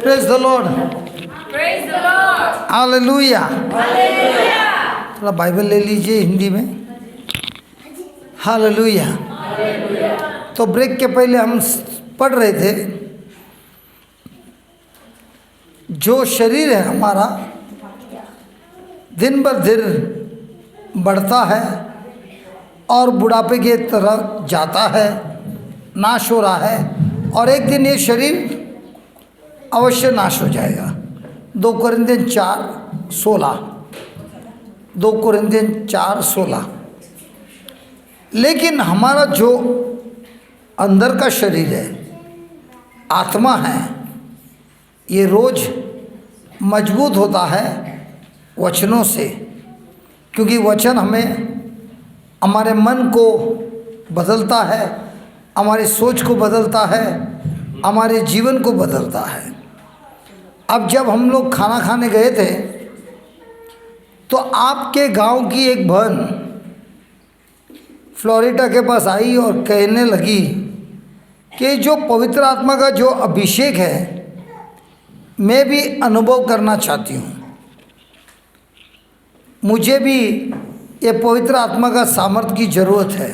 Praise the Lord, Praise the Lord. Hallelujah. Hallelujah. थोड़ा Bible ले लीजिए हिंदी में। हालेलुया। तो ब्रेक के पहले हम पढ़ रहे थे, जो शरीर है हमारा दिन ब दिन बढ़ता है और बुढ़ापे की तरफ जाता है, नाश हो रहा है, और एक दिन ये शरीर अवश्य नाश हो जाएगा। 2 कोरिन्थियन 4:16, 2 कोरिन्थियन 4:16। लेकिन हमारा जो अंदर का शरीर है, आत्मा है, ये रोज मजबूत होता है वचनों से, क्योंकि वचन हमें हमारे मन को बदलता है, हमारी सोच को बदलता है, हमारे जीवन को बदलता है। अब जब हम लोग खाना खाने गए थे तो आपके गांव की एक बहन फ्लोरिडा के पास आई और कहने लगी कि जो पवित्र आत्मा का जो अभिषेक है मैं भी अनुभव करना चाहती हूँ, मुझे भी ये पवित्र आत्मा का सामर्थ्य की ज़रूरत है।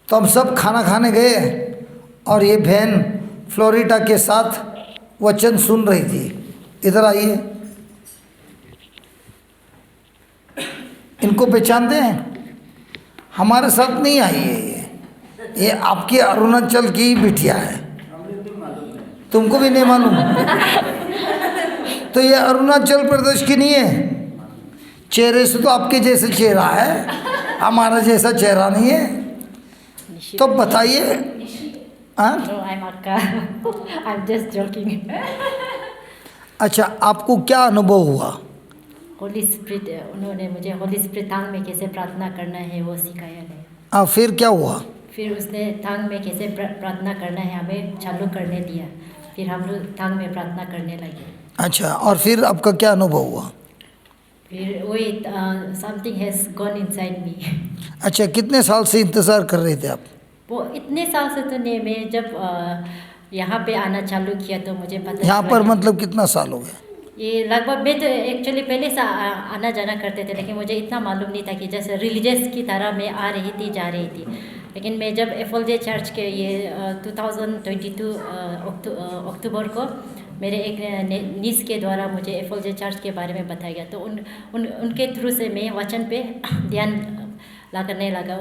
तो हम सब खाना खाने गए और ये बहन फ्लोरिडा के साथ वचन सुन रही थी। इधर आइए, इनको पहचानते हैं? हमारे साथ नहीं आई है ये आपकी अरुणाचल की बिटिया है। तुमको भी नहीं मालूम? तो ये अरुणाचल प्रदेश की नहीं है। चेहरे से तो आपके जैसे चेहरा है, हमारा जैसा चेहरा नहीं है। तो बताइए। हाँ, No, I'm Akka. I'm just joking. अच्छा, आपको क्या अनुभव हुआ? होली स्पिरिट, उन्होंने मुझे होली स्पिरिट थांग में कैसे प्रार्थना करना है वो सिखाया है। हाँ, फिर क्या हुआ? फिर उसने थांग में कैसे प्रार्थना करना है हमें चालू करने दिया। फिर हम लोग थांग में प्रार्थना करने लगे। अच्छा, और फिर आपका क्या अनुभव हुआ? फिर वही something has gone inside me. अच्छा, कितने साल से इंतज़ार कर रहे थे आप? वो इतने साल से तो नहीं, मैं जब यहाँ पे आना चालू किया तो मुझे पता यहाँ चला पर कि मतलब कितना साल हो गया? ये लगभग, मैं तो एक्चुअली पहले से आना जाना करते थे, लेकिन मुझे इतना मालूम नहीं था कि जैसे रिलीजियस की तरह मैं आ रही थी जा रही थी। लेकिन मैं जब FLJ चर्च के ये 2022 अक्टूबर को मेरे एक नीस के द्वारा मुझे FLJ चर्च के बारे में बताया गया, तो उनके थ्रू से मैं वचन पे ध्यान करने लगा,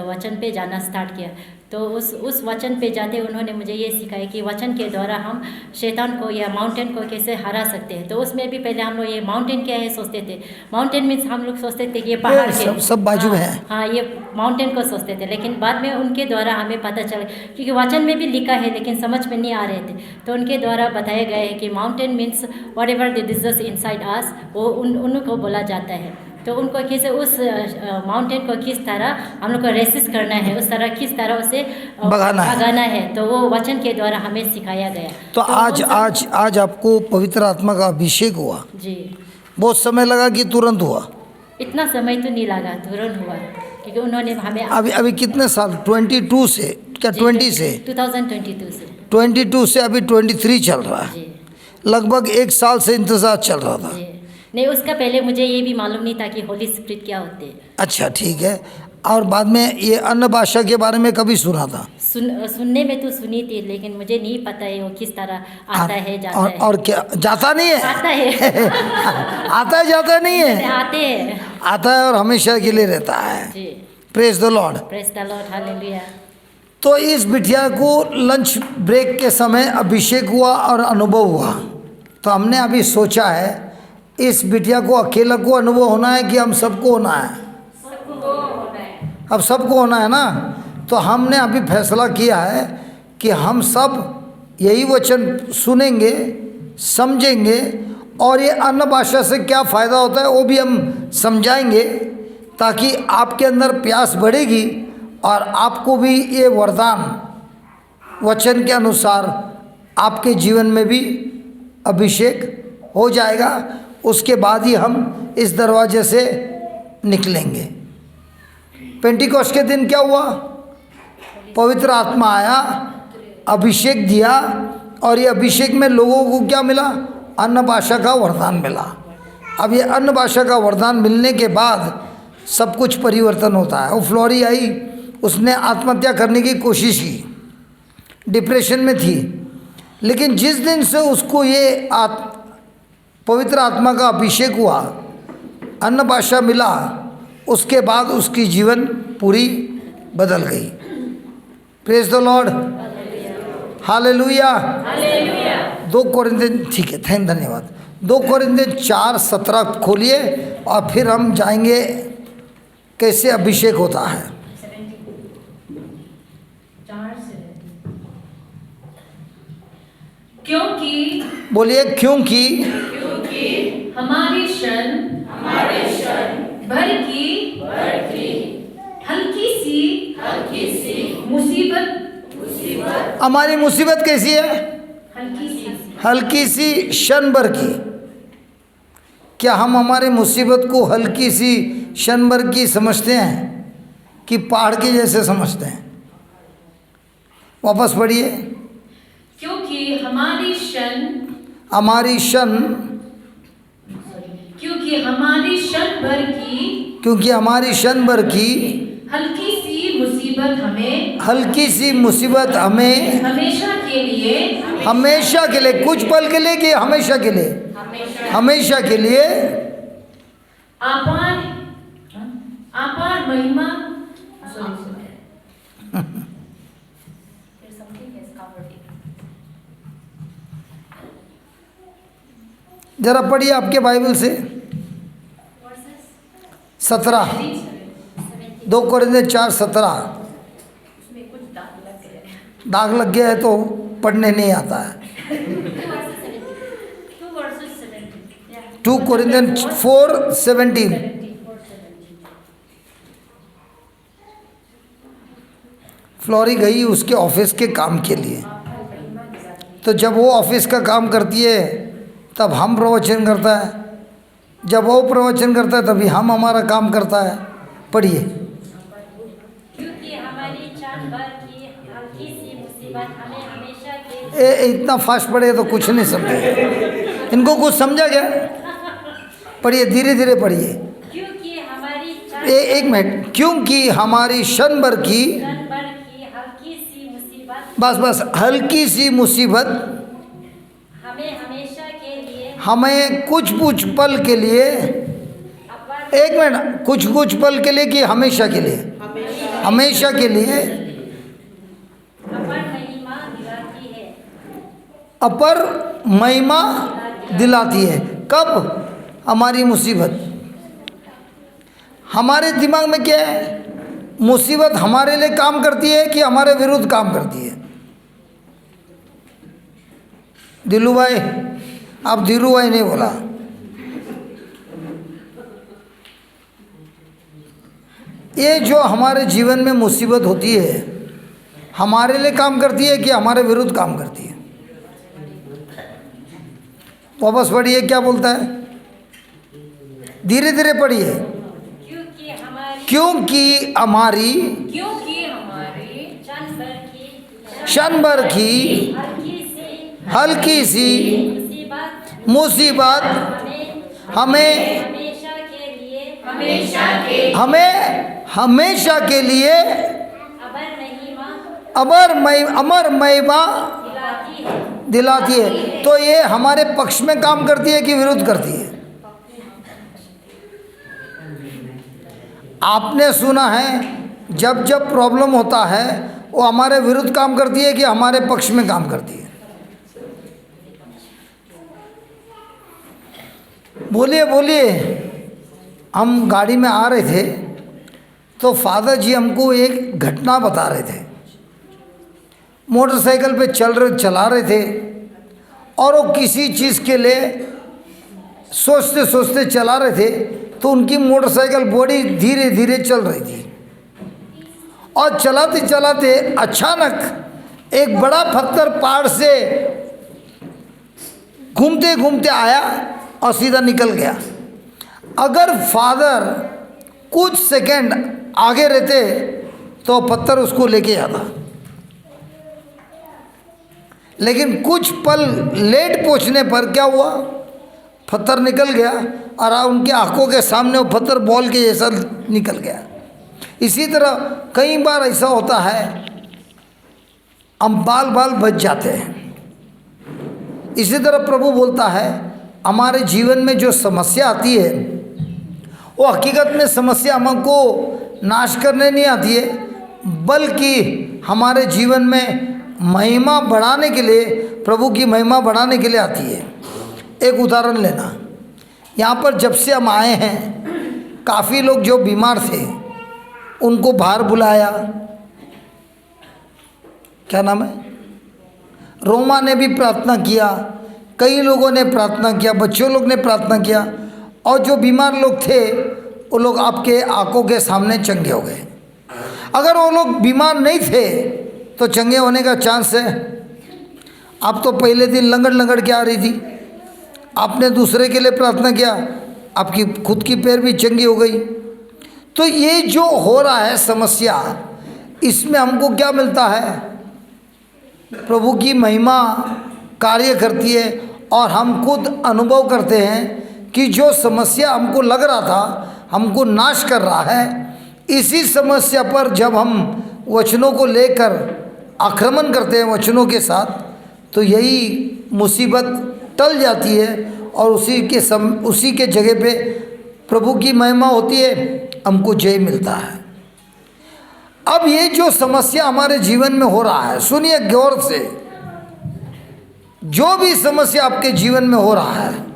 वचन पे जाना स्टार्ट किया। तो उस वचन पे जाते उन्होंने मुझे ये सिखाया कि वचन के द्वारा हम शैतान को या माउंटेन को कैसे हरा सकते हैं। तो उसमें भी पहले हम लोग ये माउंटेन क्या है सोचते थे। माउंटेन मीन्स हम लोग सोचते थे कि ये पहाड़ के सब बाजू हाँ, है। हाँ, ये माउंटेन को सोचते थे। लेकिन बाद में उनके द्वारा हमें पता चला, क्योंकि वचन में भी लिखा है लेकिन समझ में नहीं आ रहे थे, तो उनके द्वारा बताया गया है कि mountain means what ever the disease inside us, वो उनको बोला जाता है। तो उनको कैसे उस माउंटेन को किस तरह हम लोग को रेसिस्ट करना है, उस तरह किस तरह उसे भगाना है, तो वो वचन के द्वारा हमें सिखाया गया। तो आज आपको पवित्र आत्मा का अभिषेक हुआ? जी। बहुत समय लगा कि तुरंत हुआ? इतना समय तो नहीं लगा, तुरंत हुआ, क्योंकि उन्होंने हमें अभी कितने साल? 22 से क्या 20 से? 2022 से। 22 से अभी 23 चल रहा है। जी। लगभग 1 साल से इंतज़ार चल रहा था। जी। नहीं, उसका पहले मुझे ये भी मालूम नहीं था कि होली स्पिरिट क्या होते हैं। अच्छा, ठीक है। और बाद में ये अन्य भाषा के बारे में कभी सुना था? सुनने में तो सुनी थी, लेकिन मुझे नहीं पता है वो किस तरह आता है जाता है। और क्या जाता नहीं है? आता है। आता है जाता नहीं है? आते हैं। आता है और हमेशा के लिए रहता है। जी। Praise the lord. Praise the lord, hallelujah. तो इस बिटिया को लंच ब्रेक के समय अभिषेक हुआ और अनुभव हुआ। तो हमने अभी सोचा है इस बिटिया को अकेला को अनुभव होना है कि हम सबको होना है? अब सबको होना है ना। तो हमने अभी फैसला किया है कि हम सब यही वचन सुनेंगे, समझेंगे, और ये अन्य भाषा से क्या फ़ायदा होता है वो भी हम समझाएंगे, ताकि आपके अंदर प्यास बढ़ेगी और आपको भी ये वरदान वचन के अनुसार आपके जीवन में भी अभिषेक हो जाएगा। उसके बाद ही हम इस दरवाजे से निकलेंगे। पेंटिकोस्ट के दिन क्या हुआ? पवित्र आत्मा आया, अभिषेक दिया और ये अभिषेक में लोगों को क्या मिला? अन्न भाषा का वरदान मिला। अब ये अन्न भाषा का वरदान मिलने के बाद सब कुछ परिवर्तन होता है। वो फ्लोरी आई, उसने आत्महत्या करने की कोशिश की, डिप्रेशन में थी, लेकिन जिस दिन से उसको ये पवित्र आत्मा का अभिषेक हुआ, अन्न भाषा मिला, उसके बाद उसकी जीवन पूरी बदल गई। Praise the lord, hallelujah. 2 Corinthian, ठीक है, धन्यवाद। 2 कोरिन्थियन 4:17 खोलिए और फिर हम जाएंगे कैसे अभिषेक होता है। क्योंकि बोलिए, क्योंकि हमारी क्षण भर की हल्की सी मुसीबत हमारी मुसीबत कैसी है? हल्की सी क्षण भर की। क्या हम हमारी मुसीबत को हल्की सी क्षण भर की समझते हैं कि पहाड़ के जैसे समझते हैं? वापस पढ़िए। क्योंकि हमारी क्षण हमारी क्षण क्योंकि हमारी क्षण भर की क्योंकि हमारी क्षण भर की हल्की सी मुसीबत हमें हमेशा के लिए, कुछ पल के लिए कि हमेशा के लिए? हमेशा के लिए अपार महिमा जरा पढ़िए आपके बाइबल से 17, 2 कोरिन्थियन 4:17। दाग लग गया है तो पढ़ने नहीं आता है। 2 कोरिन्थियन 4:17। फ्लोरी गई उसके ऑफिस के काम के लिए, तो जब वो ऑफिस का काम करती है तब हम प्रवचन करता है, जब वो प्रवचन करता है तभी हम हमारा काम करता है। पढ़िए। क्योंकि हमारी क्षण भर की हल्की सी मुसीबत हमें हमेशा के इतना फास्ट पढ़े तो कुछ नहीं समझे। इनको कुछ समझा क्या? पढ़िए, धीरे धीरे पढ़िए। क्योंकि हमारी एक मिनट। क्योंकि हमारी क्षण भर की हल्की सी मुसीबत बस हल्की सी मुसीबत हमें हमेशा के लिए हमें कुछ पल के लिए, एक मिनट, कुछ पल के लिए कि हमेशा के लिए? हमेशा के लिए अपर महिमा दिलाती है। अपर महिमा दिलाती है। कब? हमारी मुसीबत। हमारे दिमाग में क्या है? मुसीबत हमारे लिए काम करती है कि हमारे विरुद्ध काम करती है? दिलू भाई, आप धीरू भाई नहीं बोला। ये जो हमारे जीवन में मुसीबत होती है हमारे लिए काम करती है कि हमारे विरुद्ध काम करती है? वापस पढ़िए, क्या बोलता है? धीरे धीरे पढ़िए। क्योंकि हमारी क्षण भर की हल्की सी मुसीबत हमें हमेशा के लिए अमर महिमा दिलाती है। तो ये हमारे पक्ष में काम करती है कि विरुद्ध करती है? आपने सुना है जब जब प्रॉब्लम होता है वो हमारे विरुद्ध काम करती है कि हमारे पक्ष में काम करती है? बोलिए बोलिए। हम गाड़ी में आ रहे थे तो फादर जी हमको एक घटना बता रहे थे। मोटरसाइकिल पे चला रहे थे और वो किसी चीज़ के लिए सोचते सोचते चला रहे थे तो उनकी मोटरसाइकिल बड़ी धीरे धीरे चल रही थी और चलाते चलाते अचानक एक बड़ा पत्थर पहाड़ से घूमते घूमते आया और सीधा निकल गया। अगर फादर कुछ सेकंड आगे रहते तो पत्थर उसको लेके आता, लेकिन कुछ पल लेट पहुंचने पर क्या हुआ, पत्थर निकल गया और उनके आंखों के सामने वो पत्थर बॉल के जैसा निकल गया। इसी तरह कई बार ऐसा होता है, हम बाल बाल बच जाते हैं। इसी तरह प्रभु बोलता है हमारे जीवन में जो समस्या आती है वो हकीकत में समस्या हमको नाश करने नहीं आती है, बल्कि हमारे जीवन में महिमा बढ़ाने के लिए, प्रभु की महिमा बढ़ाने के लिए आती है। एक उदाहरण लेना, यहाँ पर जब से हम आए हैं काफ़ी लोग जो बीमार थे उनको बाहर बुलाया, क्या नाम है, रोमा ने भी प्रार्थना किया, कई लोगों ने प्रार्थना किया, बच्चों लोग ने प्रार्थना किया, और जो बीमार लोग थे वो लोग आपके आंखों के सामने चंगे हो गए। अगर वो लोग बीमार नहीं थे तो चंगे होने का चांस है। आप तो पहले दिन लंगड़ लंगड़ के आ रही थी, आपने दूसरे के लिए प्रार्थना किया, आपकी खुद की पैर भी चंगी हो गई। तो ये जो हो रहा है समस्या, इसमें हमको क्या मिलता है, प्रभु की महिमा कार्य करती है और हम खुद अनुभव करते हैं कि जो समस्या हमको लग रहा था हमको नाश कर रहा है, इसी समस्या पर जब हम वचनों को लेकर आक्रमण करते हैं वचनों के साथ, तो यही मुसीबत टल जाती है और उसी के जगह पे प्रभु की महिमा होती है, हमको जय मिलता है। अब ये जो समस्या हमारे जीवन में हो रहा है, सुनिए गौर से, जो भी समस्या आपके जीवन में हो रहा है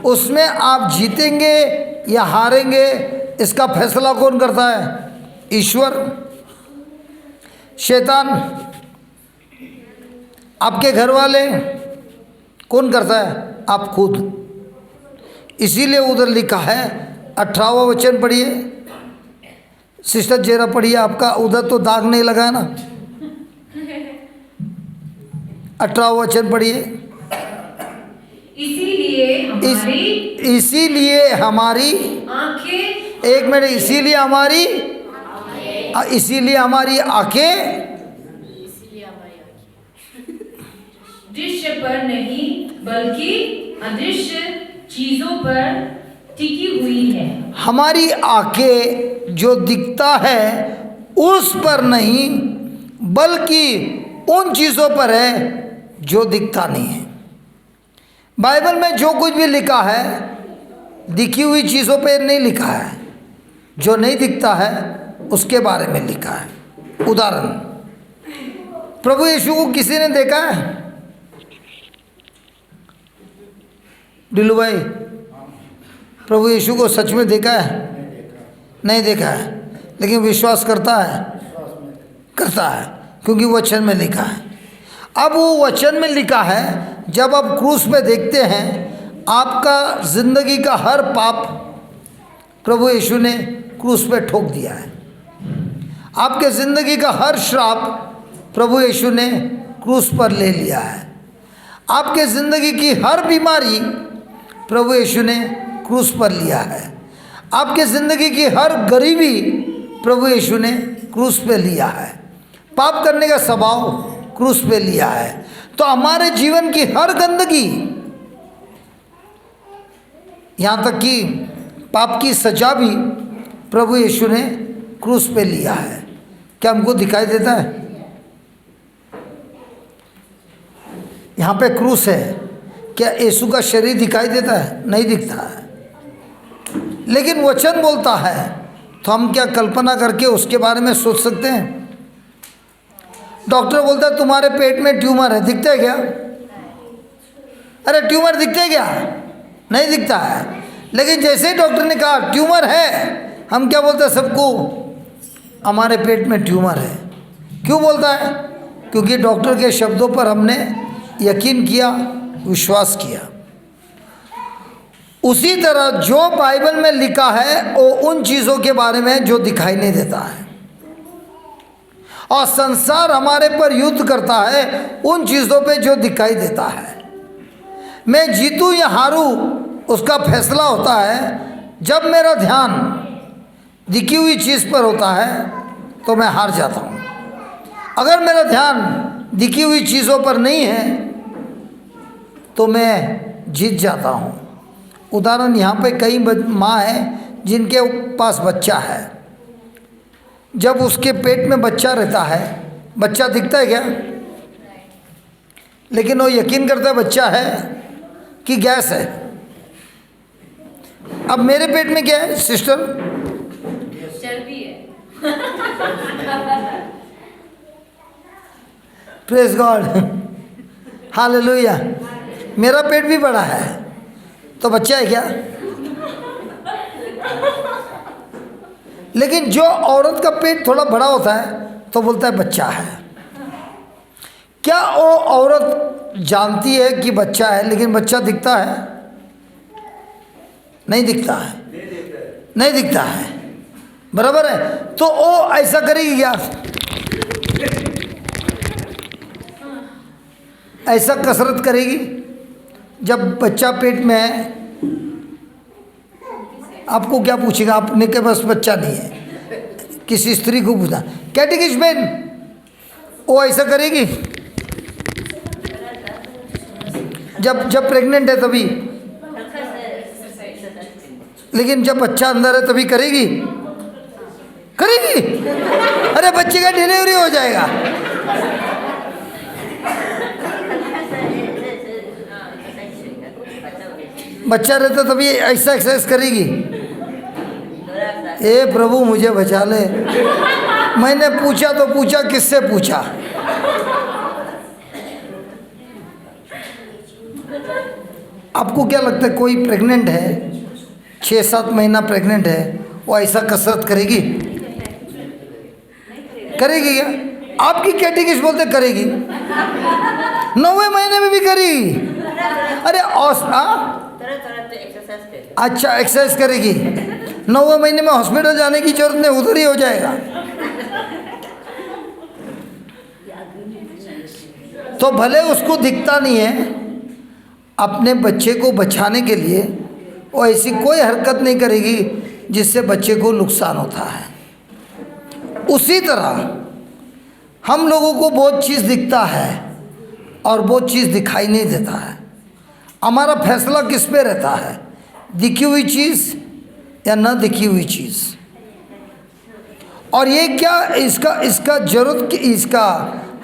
उसमें आप जीतेंगे या हारेंगे, इसका फैसला कौन करता है? ईश्वर, शैतान, आपके घर वाले, कौन करता है? आप खुद। इसीलिए उधर लिखा है 18वां वचन पढ़िए, सिस्टर जेरा पढ़िए, आपका उधर तो दाग नहीं लगा है ना। 18वां वचन पढ़िए। इसीलिए हमारी आंखें, एक मिनट, इसीलिए हमारी आंखें दृश्य पर नहीं बल्कि अदृश्य चीजों पर टिकी हुई है। हमारी आंखें जो दिखता है उस पर नहीं बल्कि उन चीज़ों पर है जो दिखता नहीं है। बाइबल में जो कुछ भी लिखा है दिखी हुई चीज़ों पे नहीं लिखा है, जो नहीं दिखता है उसके बारे में लिखा है। उदाहरण, प्रभु यीशु को किसी ने देखा है? डिलू भाई, प्रभु यीशु को सच में देखा है? नहीं देखा है, लेकिन विश्वास करता है, करता है, क्योंकि वचन में लिखा है। अब वो वचन में लिखा है, जब आप क्रूस पे देखते हैं आपका ज़िंदगी का हर पाप प्रभु यीशु ने क्रूस पे ठोक दिया है। आपके ज़िंदगी का हर श्राप प्रभु यीशु ने क्रूस पर ले लिया है। आपके ज़िंदगी की हर बीमारी प्रभु यीशु ने क्रूस पर लिया है। आपके ज़िंदगी की हर गरीबी प्रभु यीशु ने क्रूस पे लिया है। पाप करने का स्वभाव क्रूस पे लिया है। तो हमारे जीवन की हर गंदगी, यहाँ तक कि पाप की सजा भी प्रभु यीशु ने क्रूस पे लिया है। क्या हमको दिखाई देता है? यहाँ पे क्रूस है, क्या यीशु का शरीर दिखाई देता है? नहीं दिखता है, लेकिन वचन बोलता है, तो हम क्या कल्पना करके उसके बारे में सोच सकते हैं? डॉक्टर बोलता है तुम्हारे पेट में ट्यूमर है, दिखता है क्या? अरे ट्यूमर दिखता है क्या? नहीं दिखता है। लेकिन जैसे ही डॉक्टर ने कहा ट्यूमर है, हम क्या बोलते हैं सबको? हमारे पेट में ट्यूमर है। क्यों बोलता है? क्योंकि डॉक्टर के शब्दों पर हमने यकीन किया, विश्वास किया। उसी तरह जो बाइबल में लिखा है वो उन चीज़ों के बारे में जो दिखाई नहीं देता है, और संसार हमारे पर युद्ध करता है उन चीज़ों पे जो दिखाई देता है। मैं जीतूं या हारूं उसका फैसला होता है जब मेरा ध्यान दिखी हुई चीज़ पर होता है तो मैं हार जाता हूँ। अगर मेरा ध्यान दिखी हुई चीज़ों पर नहीं है तो मैं जीत जाता हूँ। उदाहरण यहाँ पे कई माँ हैं जिनके पास बच्चा है, जब उसके पेट में बच्चा रहता है, बच्चा दिखता है क्या? लेकिन वो यकीन करता है बच्चा है कि गैस है। अब मेरे पेट में क्या है सिस्टर? चर्बी है। Praise God, hallelujah. मेरा पेट भी बड़ा है तो बच्चा है क्या? लेकिन जो औरत का पेट थोड़ा बड़ा होता है तो बोलता है बच्चा है। क्या वो औरत जानती है कि बच्चा है, लेकिन बच्चा दिखता है? नहीं दिखता है, नहीं दिखता है, बराबर है। तो वो ऐसा करेगी क्या? ऐसा कसरत करेगी? जब बच्चा पेट में है आपको क्या पूछेगा? आपने के पास बच्चा नहीं है, किसी स्त्री को पूछा, कैटेकिस्मैन, वो ऐसा करेगी? जब प्रेग्नेंट है तभी, लेकिन जब बच्चा अंदर है तभी करेगी? करेगी? अरे बच्चे का डिलीवरी हो जाएगा। बच्चा रहता तभी ऐसा एक्सरसाइज करेगी? ए प्रभु मुझे बचा ले। मैंने पूछा तो पूछा, किससे पूछा? आपको क्या लगता है कोई प्रेग्नेंट है, 6-7 महीना प्रेग्नेंट है, वो ऐसा कसरत करेगी? करेगी क्या? आपकी कैटेगरी बोलते करेगी? 9वें महीने में भी करेगी? अरे अच्छा एक्सरसाइज करेगी। 9वें महीने में हॉस्पिटल जाने की जरूरत नहीं, उधर ही हो जाएगा। तो भले उसको दिखता नहीं है, अपने बच्चे को बचाने के लिए वो ऐसी कोई हरकत नहीं करेगी जिससे बच्चे को नुकसान होता है। उसी तरह हम लोगों को बहुत चीज़ दिखता है और बहुत चीज़ दिखाई नहीं देता है। हमारा फैसला किस पे रहता है? दिखी हुई चीज़ या न दिखी हुई चीज़? और ये क्या इसका जरूरत, इसका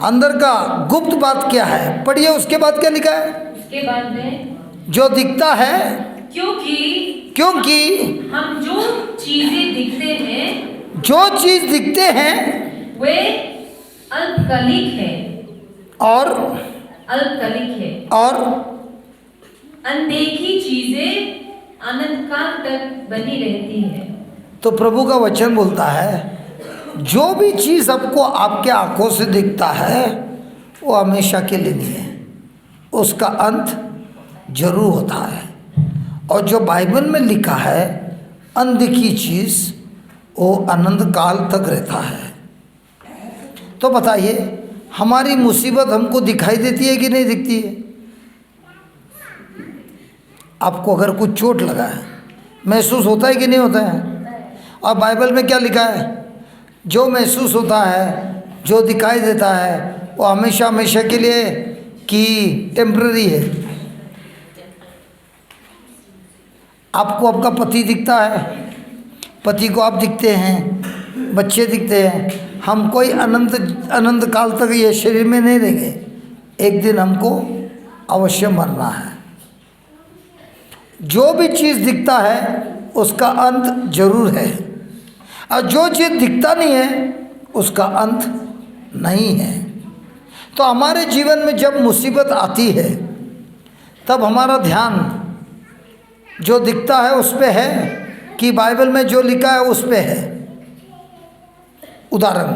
अंदर का गुप्त बात क्या है? पढ़िए उसके बाद क्या लिखा है? उसके बाद में जो दिखता है, क्योंकि हम जो चीजें दिखते हैं, जो चीज़ दिखते हैं वे अल्पकालिक है और अनदेखी चीजें अनंत काल तक बनी रहती है। तो प्रभु का वचन बोलता है जो भी चीज़ आपको आपके आंखों से दिखता है वो हमेशा के लिए नहीं है, उसका अंत जरूर होता है। और जो बाइबल में लिखा है अनदेखी चीज़ वो अनंत काल तक रहता है। तो बताइए हमारी मुसीबत हमको दिखाई देती है कि नहीं दिखती है? आपको अगर कुछ चोट लगा है महसूस होता है कि नहीं होता है? और बाइबल में क्या लिखा है? जो महसूस होता है, जो दिखाई देता है वो हमेशा हमेशा के लिए कि टेम्पररी है। आपको आपका पति दिखता है, पति को आप दिखते हैं, बच्चे दिखते हैं। हम कोई अनंत काल तक ये शरीर में नहीं रहेंगे, एक दिन हमको अवश्य मरना है। जो भी चीज़ दिखता है उसका अंत जरूर है, और जो चीज़ दिखता नहीं है उसका अंत नहीं है। तो हमारे जीवन में जब मुसीबत आती है तब हमारा ध्यान जो दिखता है उस पे है कि बाइबल में जो लिखा है उस पे है। उदाहरण,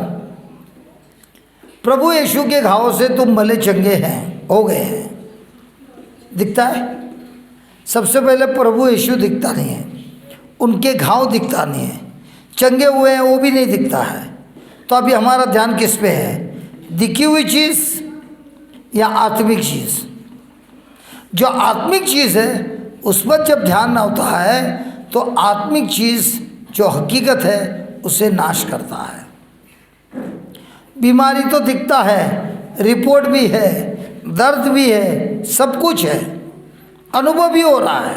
प्रभु यीशु के घावों से तुम भले चंगे हैं, हो गए हैं, दिखता है? सबसे पहले प्रभु यीशु दिखता नहीं है, उनके घाव दिखता नहीं है, चंगे हुए हैं वो भी नहीं दिखता है। तो अभी हमारा ध्यान किस पे है? दिखी हुई चीज़ या आत्मिक चीज़? जो आत्मिक चीज़ है उस पर जब ध्यान ना होता है तो आत्मिक चीज़ जो हकीकत है उसे नाश करता है। बीमारी तो दिखता है रिपोर्ट भी है, दर्द भी है, सब कुछ है, अनुभव भी हो रहा है,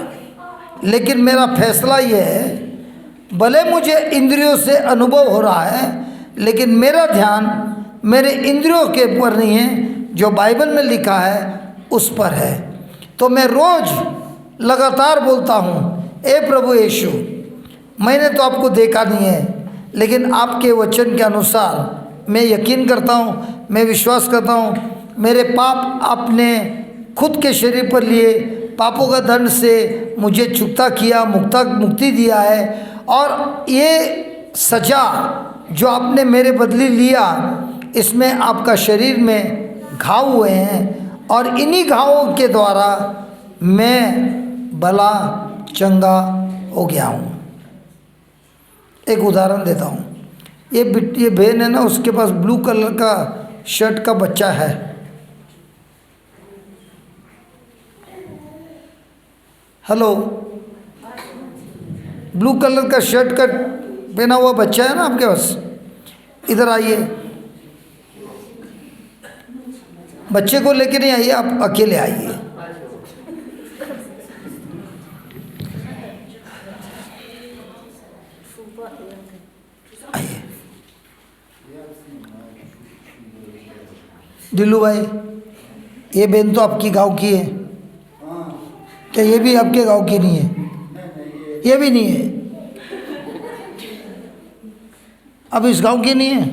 लेकिन मेरा फैसला ये है, भले मुझे इंद्रियों से अनुभव हो रहा है, लेकिन मेरा ध्यान मेरे इंद्रियों के ऊपर नहीं है, जो बाइबल में लिखा है उस पर है। तो मैं रोज़ लगातार बोलता हूँ, ए प्रभु यीशु, मैंने तो आपको देखा नहीं है, लेकिन आपके वचन के अनुसार मैं यकीन करता हूँ, मैं विश्वास करता हूँ, मेरे पाप आपने खुद के शरीर पर लिए, पापों का दंड से मुझे चुकता किया, मुक्ति दिया है, और ये सजा जो आपने मेरे बदले लिया, इसमें आपका शरीर में घाव हुए हैं, और इन्हीं घावों के द्वारा मैं भला चंगा हो गया हूँ। एक उदाहरण देता हूँ, ये बहन है ना, उसके पास ब्लू कलर का शर्ट का बच्चा है। हेलो, ब्लू कलर का शर्ट का पहना हुआ बच्चा है ना आपके पास, इधर आइए। बच्चे को लेके नहीं आइए, आप अकेले आइए। आइए दिल्लू भाई, ये बहन तो आपकी गांव की है क्या? ये भी आपके गांव की नहीं है? ये भी नहीं है? अब इस गांव की नहीं है?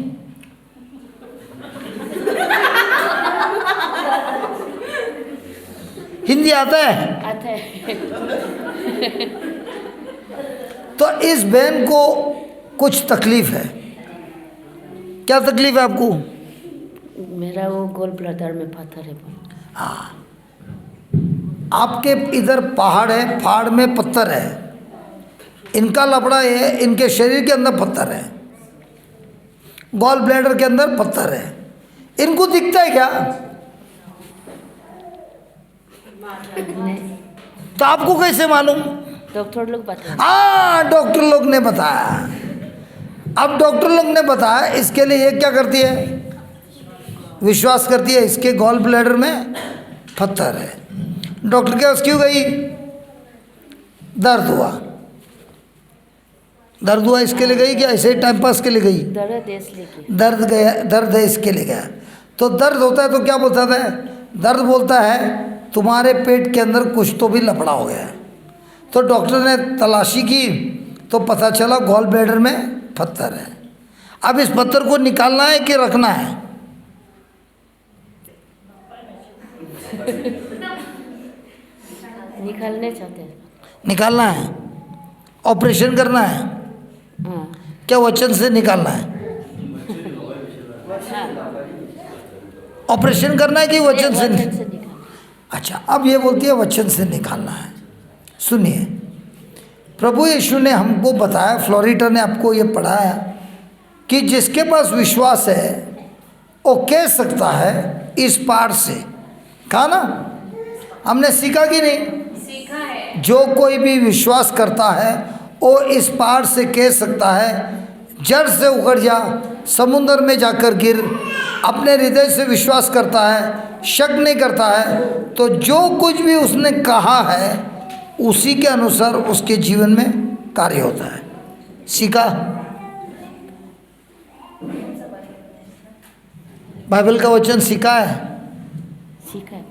हिंदी आता है? आता है। तो इस बहन को कुछ तकलीफ है। क्या तकलीफ है आपको? मेरा वो गोल ब्लैडर में पत्थर है। हाँ, आपके इधर पहाड़ है, पहाड़ में पत्थर है, इनका लफड़ा है, इनके शरीर के अंदर पत्थर है, गॉल ब्लैडर के अंदर पत्थर है। इनको दिखता है क्या? तो आपको कैसे मालूम? डॉक्टर लोग बताए। हाँ, डॉक्टर लोग ने बताया। अब डॉक्टर लोग ने बताया, इसके लिए ये क्या करती है? विश्वास करती है इसके गॉल ब्लैडर में पत्थर है। डॉक्टर के पास क्यों गई? दर्द हुआ। दर्द हुआ इसके लिए गई, क्या ऐसे ही टाइम पास के लिए गई? दर्द गया, दर्द है इसके लिए गया। तो दर्द होता है तो क्या बोलता है? दर्द बोलता है तुम्हारे पेट के अंदर कुछ तो भी लफड़ा हो गया है। तो डॉक्टर ने तलाशी की तो पता चला गॉल ब्लैडर में पत्थर है। अब इस पत्थर को निकालना है कि रखना है? निकालने चाहते हैं। निकालना है। ऑपरेशन करना है? हाँ। क्या वचन से निकालना है? ऑपरेशन करना है कि वचन से निकालना। अच्छा, अब ये बोलती है वचन से निकालना है। सुनिए, प्रभु यीशु ने हमको बताया, फ्लोरिटा ने आपको ये पढ़ाया कि जिसके पास विश्वास है वो कह सकता है इस पार से। कहा ना, हमने सीखा कि नहीं? सीखा है। जो कोई भी विश्वास करता है वो इस पार से कह सकता है, जड़ से उखड़ जा, समुद्र में जाकर गिर। अपने हृदय से विश्वास करता है, शक नहीं करता है, तो जो कुछ भी उसने कहा है उसी के अनुसार उसके जीवन में कार्य होता है। सीखा? बाइबल का वचन सीखा है? सीखा है।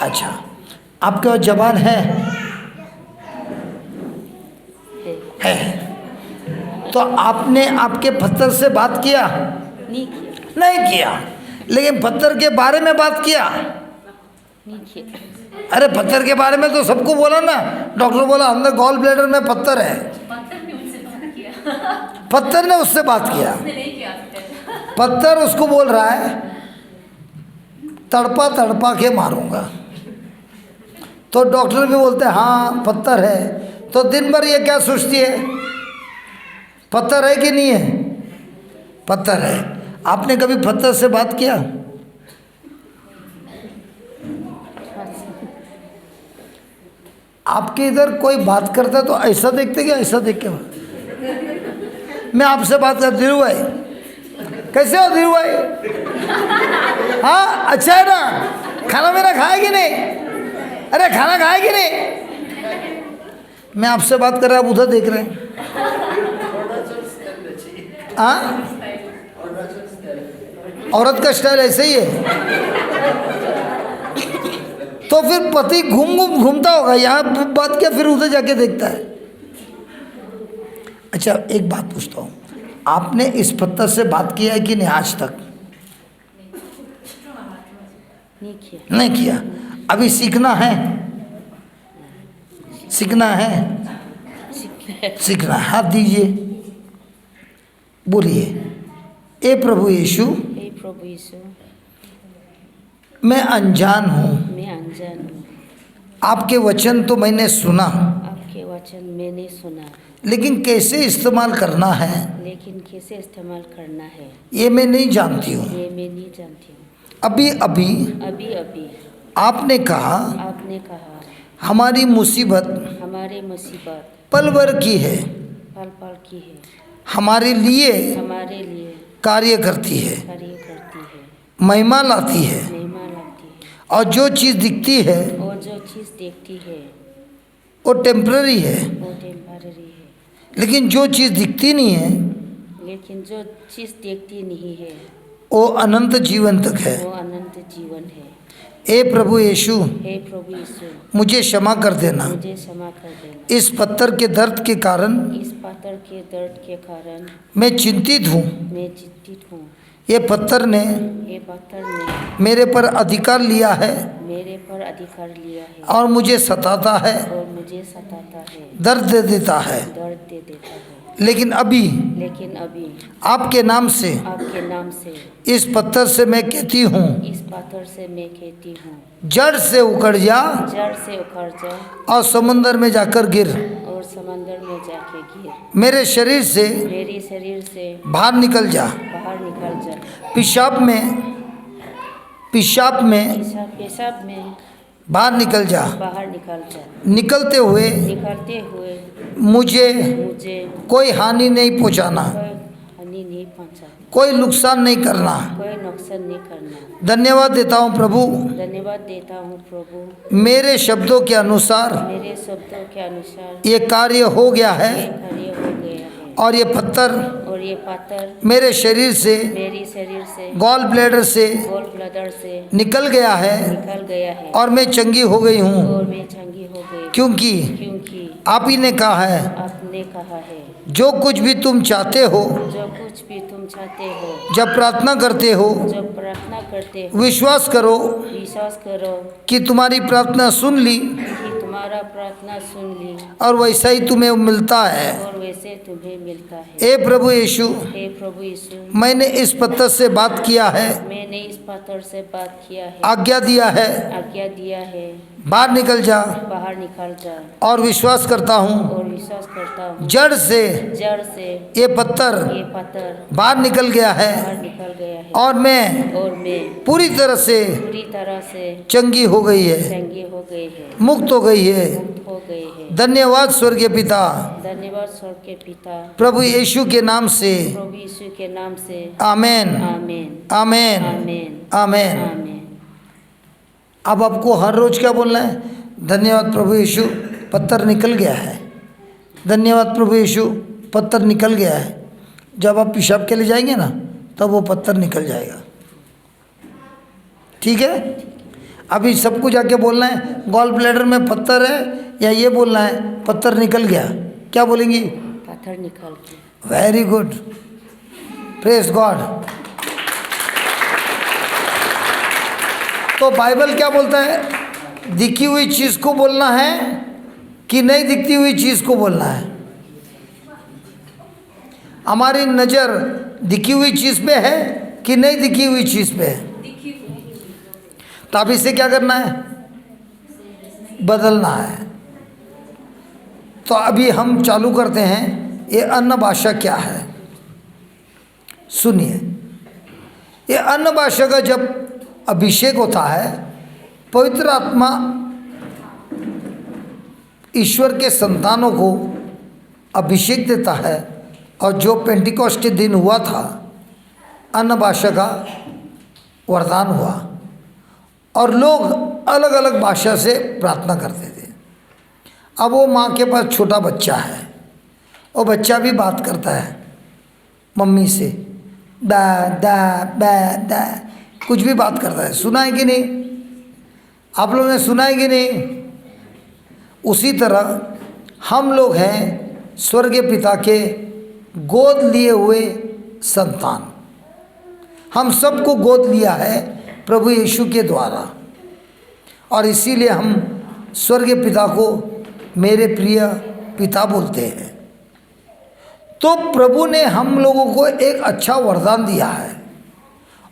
अच्छा, आपके पास जबान है? है। तो आपने आपके पत्थर से बात किया? नहीं किया। लेकिन पत्थर के बारे में बात किया? नहीं किया। अरे पत्थर के बारे में तो सबको बोला ना। डॉक्टर बोला अंदर गॉल ब्लैडर में पत्थर है। पत्थर ने उससे बात किया। पत्थर उसको बोल रहा है तड़पा तड़पा के मारूंगा। तो डॉक्टर भी बोलते हैं हाँ पत्थर है। तो दिन भर ये क्या सोचती है? पत्थर है कि नहीं है? पत्थर है। आपने कभी पत्थर से बात किया? आपके इधर कोई बात करता है तो ऐसा देखते क्या? ऐसा देख के मैं आपसे बात कर, धीरू भाई कैसे हो? धीरू भाई हाँ अच्छा है ना, खाना मेरा खाया कि नहीं? अरे खाना खाया कि नहीं? मैं आपसे बात कर रहा, आप उधर देख रहे हैं। हाँ, औरत का स्टाइल ऐसे ही है। तो फिर पति घूमता होगा, यहाँ बात क्या, फिर उधर जाके देखता है। अच्छा एक बात पूछता हूँ, आपने इस पत्थर से बात किया है कि नहीं आज तक? नहीं किया। नहीं किया। अभी सीखना है, सीखना है, सीखना है। हाथ दीजिए, बोलिए, ए प्रभु यीशु, हे प्रभु यीशु, मैं अनजान हूँ, मैं अनजान हूँ। आपके वचन तो मैंने सुना, आपके वचन मैंने सुना, लेकिन कैसे इस्तेमाल करना है लेकिन कैसे इस्तेमाल करना है ये मैं नहीं जानती हूँ। ये मैं नहीं जानती हूँ। अभी अभी अभी अभी आपने कहा आपने कहा हमारी मुसीबत हमारी मुसीबत पल भर की है, पल पल की है, हमारे लिए हमारे लिए कार्य करती है, कार्य करती है, महिमा लाती है, महिमा लाती है। और जो चीज़ दिखती है और जो चीज़ देखती है वो टेम्पररी है, वो टेम्पररी है, लेकिन जो चीज़ दिखती नहीं है लेकिन जो चीज़ देखती नहीं है वो अनंत जीवन तक है। वो अनंत जीवन है। ए प्रभु यीशु, हे प्रभु यीशु, मुझे क्षमा कर देना। मुझे क्षमा कर देना। इस पत्थर के दर्द के कारण इस पत्थर के दर्द के कारण मैं चिंतित हूँ। मैं चिंतित हूँ। ये पत्थर ने ये पत्थर ने मेरे पर अधिकार लिया है मेरे पर अधिकार लिया है और मुझे सताता है, और मुझे सताता है, दर्द दे देता है। दर्द दे देता है। लेकिन अभी लेकिन अभी आपके नाम से, आपके नाम से इस पत्थर से मैं कहती हूँ, इस पत्थर से मैं कहती हूँ, जड़ से उखड़ जा जड़ से उखड़ जा और समुंदर में जाकर गिर। और समंदर में जाके गिर। मेरे शरीर से मेरी शरीर से बाहर निकल जा। बाहर निकल जा। पेशाब में पेशाब में बाहर निकल जा। बाहर निकल जा। निकलते हुए निकलते हुए मुझे मुझे कोई हानि नहीं पहुंचाना, कोई हानि नहीं पहुंचा, कोई नुकसान नहीं करना। कोई नुकसान नहीं करना। धन्यवाद देता हूँ प्रभु, धन्यवाद देता हूँ प्रभु। मेरे शब्दों के अनुसार मेरे शब्दों के अनुसार ये कार्य हो गया है ये कार्य हो गया है और ये पत्थर और ये पत्थर मेरे शरीर से, मेरी शरीर से, गॉल ब्लैडर से गोल ब्लडर से निकल गया है निकल गया है और मैं चंगी हो गई हूँ, और मैं चंगी हो गई क्योंकि क्योंकि आप ही ने कहा है आपने कहा है जो कुछ भी तुम चाहते हो, जो कुछ भी तुम चाहते हो, जब प्रार्थना करते हो, जब प्रार्थना करते हो, विश्वास करो विश्वास करो कि तुम्हारी प्रार्थना सुन ली कि तुम्हारा प्रार्थना सुन ली और वैसा ही तुम्हें मिलता है। और वैसे तुम्हें मिलता है। ए प्रभु यीशु, हे प्रभु यीशु, मैंने इस पत्थर से बात किया है, मैंने इस पत्थर से बात किया है, आज्ञा दिया है, आज्ञा दिया है, बाहर निकल जा बाहर निकल जा। और विश्वास करता हूँ और विश्वास करता हूँ जड़ से जड़ से ये पत्थर ये पत्थर बाहर निकल गया है बाहर निकल गया है और मैं और मैं पूरी तरह से पूरी तरह से चंगी हो गई है, चंगी हो गई है, मुक्त हो गई है। मुक्त हो गई है। धन्यवाद स्वर्गीय पिता, धन्यवाद स्वर्ग के पिता, प्रभु यीशु के नाम से, प्रभु यीशु के नाम से। आमेन आमीन आमेन आमीन आमेन। आमीन। अब आपको हर रोज क्या बोलना है? धन्यवाद प्रभु यीशु, पत्थर निकल गया है। धन्यवाद प्रभु यीशु, पत्थर निकल गया है। जब आप पेशाब के लिए जाएंगे ना, तब वो पत्थर निकल जाएगा। ठीक है? अभी सबको जाके बोलना है गॉल ब्लैडर में पत्थर है, या ये बोलना है पत्थर निकल गया। क्या बोलेंगी? पत्थर निकल गया। Very good, praise God. तो बाइबल क्या बोलता है? दिखी हुई चीज़ को बोलना है कि नहीं दिखती हुई चीज़ को बोलना है? हमारी नज़र दिखी हुई चीज़ पे है कि नहीं दिखी हुई चीज़ पे है? तो अब इसे क्या करना है? बदलना है। तो अभी हम चालू करते हैं। ये अन्य भाषा क्या है? सुनिए, ये अन्य भाषा का जब अभिषेक होता है, पवित्र आत्मा ईश्वर के संतानों को अभिषेक देता है। और जो पेंटिकॉस्ट के दिन हुआ था अन्य भाषा का, वरदान हुआ और लोग अलग अलग भाषा से प्रार्थना करते थे। अब वो माँ के पास छोटा बच्चा है, वो बच्चा भी बात करता है मम्मी से, दा दा दा दा, कुछ भी बात करता है। सुना है कि नहीं? आप लोगों ने सुना है कि नहीं? उसी तरह हम लोग हैं स्वर्गीय पिता के गोद लिए हुए संतान। हम सबको गोद लिया है प्रभु यीशु के द्वारा, और इसीलिए हम स्वर्गीय पिता को मेरे प्रिय पिता बोलते हैं। तो प्रभु ने हम लोगों को एक अच्छा वरदान दिया है,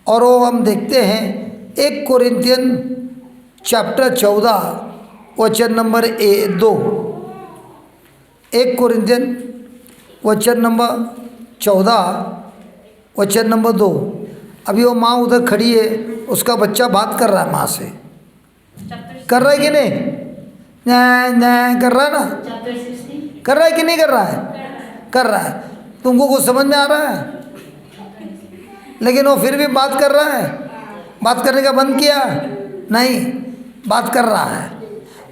और वो हम देखते हैं 1 कोरिन्थियन चैप्टर 14 वचन नंबर 2। 1 कोरिन्थियन वचन नंबर 14 वचन नंबर 2। अभी वो माँ उधर खड़ी है, उसका बच्चा बात कर रहा है माँ से। कर रहा है कि नहीं? नहीं कर रहा है ना? कर रहा है कि नहीं कर रहा है? कर रहा है। तुमको कुछ समझ में आ रहा है? लेकिन वो फिर भी बात कर रहा है। बात करने का बंद किया? नहीं, बात कर रहा है।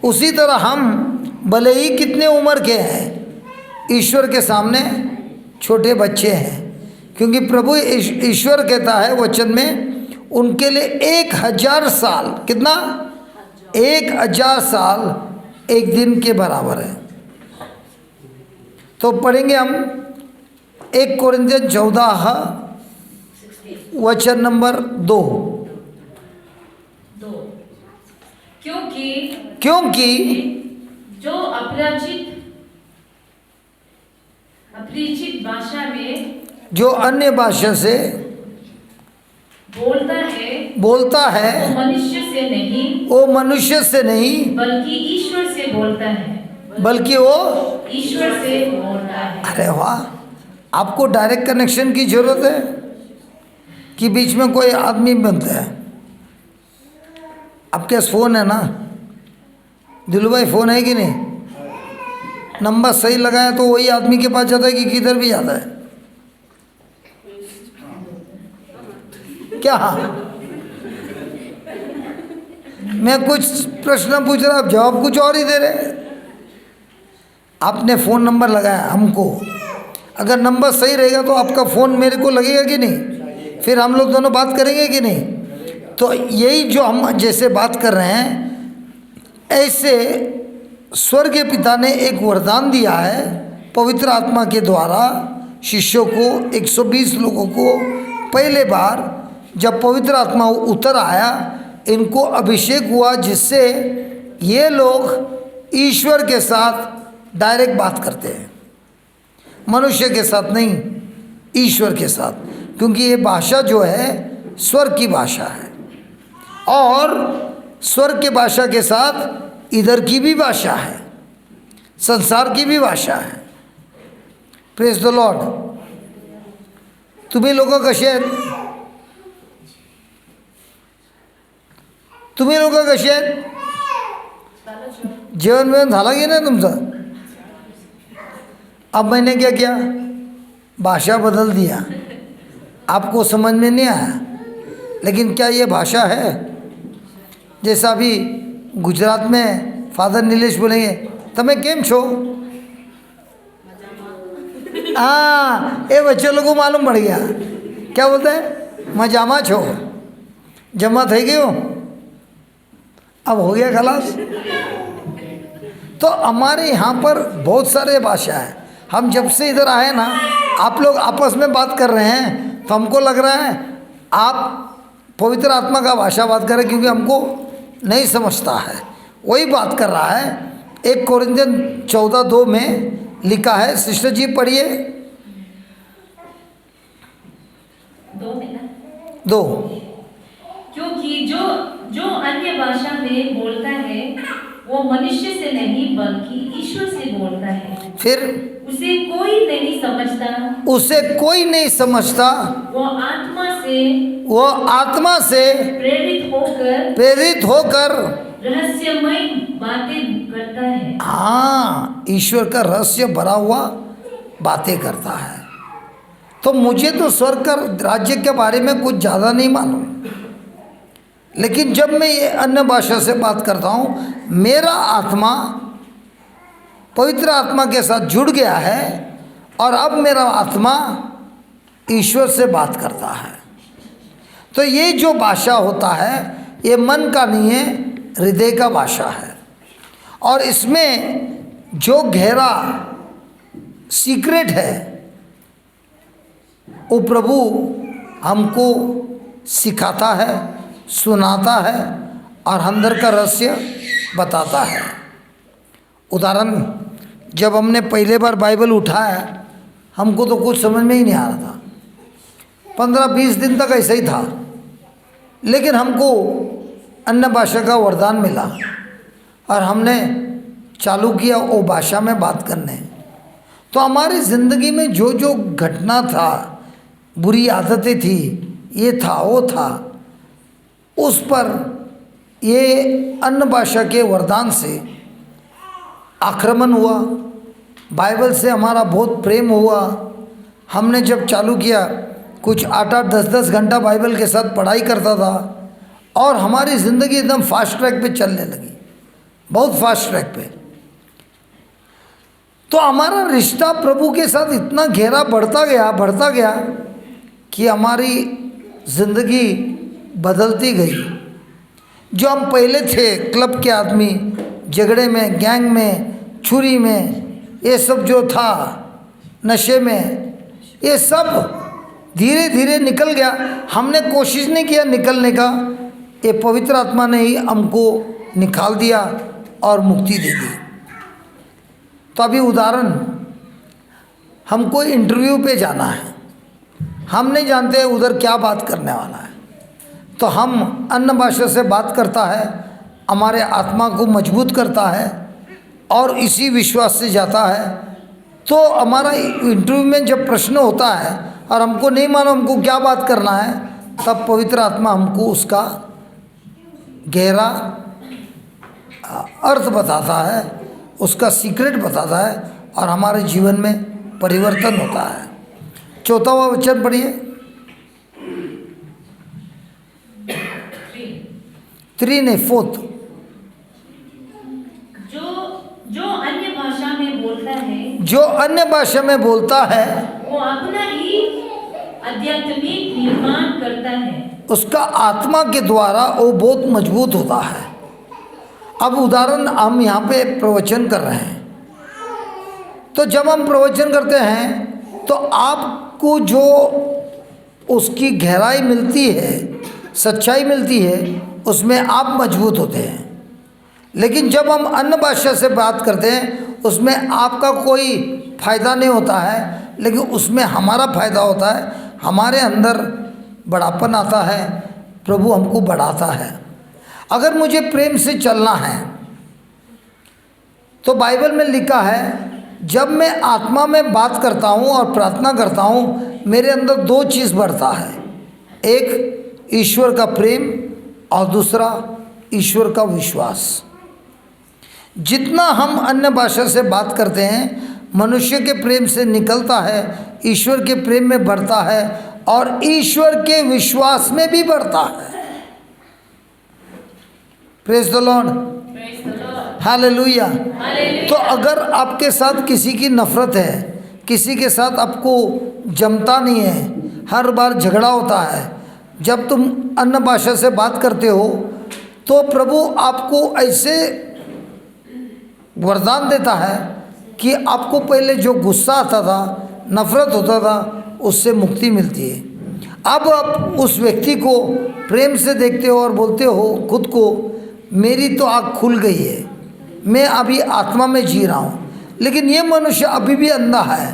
उसी तरह हम भले ही कितने उम्र के हैं, ईश्वर के सामने छोटे बच्चे हैं, क्योंकि प्रभु ईश्वर कहता है वचन में, उनके लिए 1000 साल, कितना? 1000 साल एक दिन के बराबर है। तो पढ़ेंगे हम 1 कोरिन्थियन 14 वचन नंबर 2। क्योंकि जो अपरिचित भाषा में जो अन्य भाषा से बोलता है वो मनुष्य से नहीं बल्कि ईश्वर से बोलता है। बल्कि वो ईश्वर से बोलता है। अरे वाह! आपको डायरेक्ट कनेक्शन की जरूरत है कि बीच में कोई आदमी बनता है? आपके पास फ़ोन है ना? दिलू भाई फ़ोन है कि नहीं? नंबर सही लगाया तो वही आदमी के पास जाता है कि किधर भी जाता है? क्या? मैं कुछ प्रश्न पूछ रहा, आप जवाब कुछ और ही दे रहे। आपने फ़ोन नंबर लगाया हमको, अगर नंबर सही रहेगा तो आपका फ़ोन मेरे को लगेगा कि नहीं? फिर हम लोग दोनों बात करेंगे कि नहीं? तो यही जो हम जैसे बात कर रहे हैं, ऐसे स्वर्गीय पिता ने एक वरदान दिया है पवित्र आत्मा के द्वारा शिष्यों को, 120 लोगों को। पहले बार जब पवित्र आत्मा उतर आया, इनको अभिषेक हुआ, जिससे ये लोग ईश्वर के साथ डायरेक्ट बात करते हैं, मनुष्य के साथ नहीं, ईश्वर के साथ। क्योंकि ये भाषा जो है स्वर्ग की भाषा है, और स्वर्ग के भाषा के साथ इधर की भी भाषा है, संसार की भी भाषा है। Praise the Lord. तुम्ही लोक कसे आहेत? तुम्ही लोक कसे आहेत? जेवण वेवण झाला की नाही तुमचं? अब मैंने क्या किया, भाषा बदल दिया। आपको समझ में नहीं आया, लेकिन क्या ये भाषा है? जैसा अभी गुजरात में फादर नीलेश बोलेंगे, तमें केम छो? हाँ, ये बच्चे लोगों को मालूम पड़ गया। क्या बोलते हैं? मजामा छो। जमा थे गयो, अब हो गया खलास। तो हमारे यहाँ पर बहुत सारे भाषा है। हम जब से इधर आए ना, आप लोग आपस में बात कर रहे हैं, तो हमको लग रहा है आप पवित्र आत्मा का भाषा बात कर रहे हैं, क्योंकि हमको नहीं समझता है। वही बात कर रहा है। 1 कोरिन्थियन 14:2 में लिखा है, सिस्टर जी पढ़िए। 2। क्योंकि जो अन्य भाषा में बोलता है वो मनुष्य से नहीं बल्कि ईश्वर से बोलता है। फिर उसे कोई नहीं समझता। वो आत्मा से प्रेरित होकर रहस्यमय बातें करता है। हाँ, ईश्वर का रहस्य भरा हुआ बातें करता है। तो मुझे तो स्वर्ग का राज्य के बारे में कुछ ज़्यादा नहीं मालूम, लेकिन जब मैं ये अन्य भाषा से बात करता हूँ, मेरा आत्मा पवित्र आत्मा के साथ जुड़ गया है और अब मेरा आत्मा ईश्वर से बात करता है। तो ये जो भाषा होता है ये मन का नहीं है, हृदय का भाषा है। और इसमें जो गहरा सीक्रेट है वो प्रभु हमको सिखाता है, सुनाता है और अंदर का रहस्य बताता है। उदाहरण, जब हमने पहले बार बाइबल उठाया हमको तो कुछ समझ में ही नहीं आ रहा था, 15-20 दिन तक ऐसा ही था, लेकिन हमको अन्य भाषा का वरदान मिला और हमने चालू किया वो भाषा में बात करने। तो हमारी ज़िंदगी में जो जो घटना था, बुरी आदतें थी, ये था वो था, उस पर ये अन्य भाषा के वरदान से आक्रमण हुआ। बाइबल से हमारा बहुत प्रेम हुआ। हमने जब चालू किया कुछ 8-8, 10-10 घंटा बाइबल के साथ पढ़ाई करता था और हमारी ज़िंदगी एकदम फास्ट ट्रैक पे चलने लगी, बहुत फास्ट ट्रैक पे। तो हमारा रिश्ता प्रभु के साथ इतना गहरा बढ़ता गया कि हमारी ज़िंदगी बदलती गई। जो हम पहले थे क्लब के आदमी, झगड़े में, गैंग में, छुरी में, ये सब जो था, नशे में, ये सब धीरे धीरे निकल गया। हमने कोशिश नहीं किया निकलने का, ये पवित्र आत्मा ने ही हमको निकाल दिया और मुक्ति दे दी। तो अभी उदाहरण, हमको इंटरव्यू पे जाना है, हम नहीं जानते उधर क्या बात करने वाला है, तो हम अन्य भाषा से बात करता है, हमारे आत्मा को मजबूत करता है और इसी विश्वास से जाता है। तो हमारा इंटरव्यू में जब प्रश्न होता है और हमको नहीं मालूम हमको क्या बात करना है, तब पवित्र आत्मा हमको उसका गहरा अर्थ बताता है, उसका सीक्रेट बताता है और हमारे जीवन में परिवर्तन होता है। 4वां वचन पढ़िए। 3 नहीं 4th। जो अन्य भाषा में बोलता है, जो अन्य भाषा में बोलता है वो अपना ही आध्यात्मिक निर्माण करता है, उसका आत्मा के द्वारा वो बहुत मजबूत होता है। अब उदाहरण, हम यहाँ पे प्रवचन कर रहे हैं, तो जब हम प्रवचन करते हैं तो आपको जो उसकी गहराई मिलती है, सच्चाई मिलती है, उसमें आप मजबूत होते हैं। लेकिन जब हम अन्य भाषा से बात करते हैं उसमें आपका कोई फ़ायदा नहीं होता है, लेकिन उसमें हमारा फ़ायदा होता है, हमारे अंदर बड़ापन आता है, प्रभु हमको बढ़ाता है। अगर मुझे प्रेम से चलना है तो बाइबल में लिखा है, जब मैं आत्मा में बात करता हूँ और प्रार्थना करता हूँ, मेरे अंदर 2 चीज़ बढ़ता है, एक ईश्वर का प्रेम और दूसरा ईश्वर का विश्वास। जितना हम अन्य भाषा से बात करते हैं, मनुष्य के प्रेम से निकलता है, ईश्वर के प्रेम में बढ़ता है और ईश्वर के विश्वास में भी बढ़ता है। Praise the lord, hallelujah. तो अगर आपके साथ किसी की नफरत है, किसी के साथ आपको जमता नहीं है, हर बार झगड़ा होता है, जब तुम अन्य भाषा से बात करते हो तो प्रभु आपको ऐसे वरदान देता है कि आपको पहले जो गुस्सा आता था, नफरत होता था, उससे मुक्ति मिलती है। अब आप उस व्यक्ति को प्रेम से देखते हो और बोलते हो खुद को, मेरी तो आँख खुल गई है, मैं अभी आत्मा में जी रहा हूँ, लेकिन ये मनुष्य अभी भी अंधा है,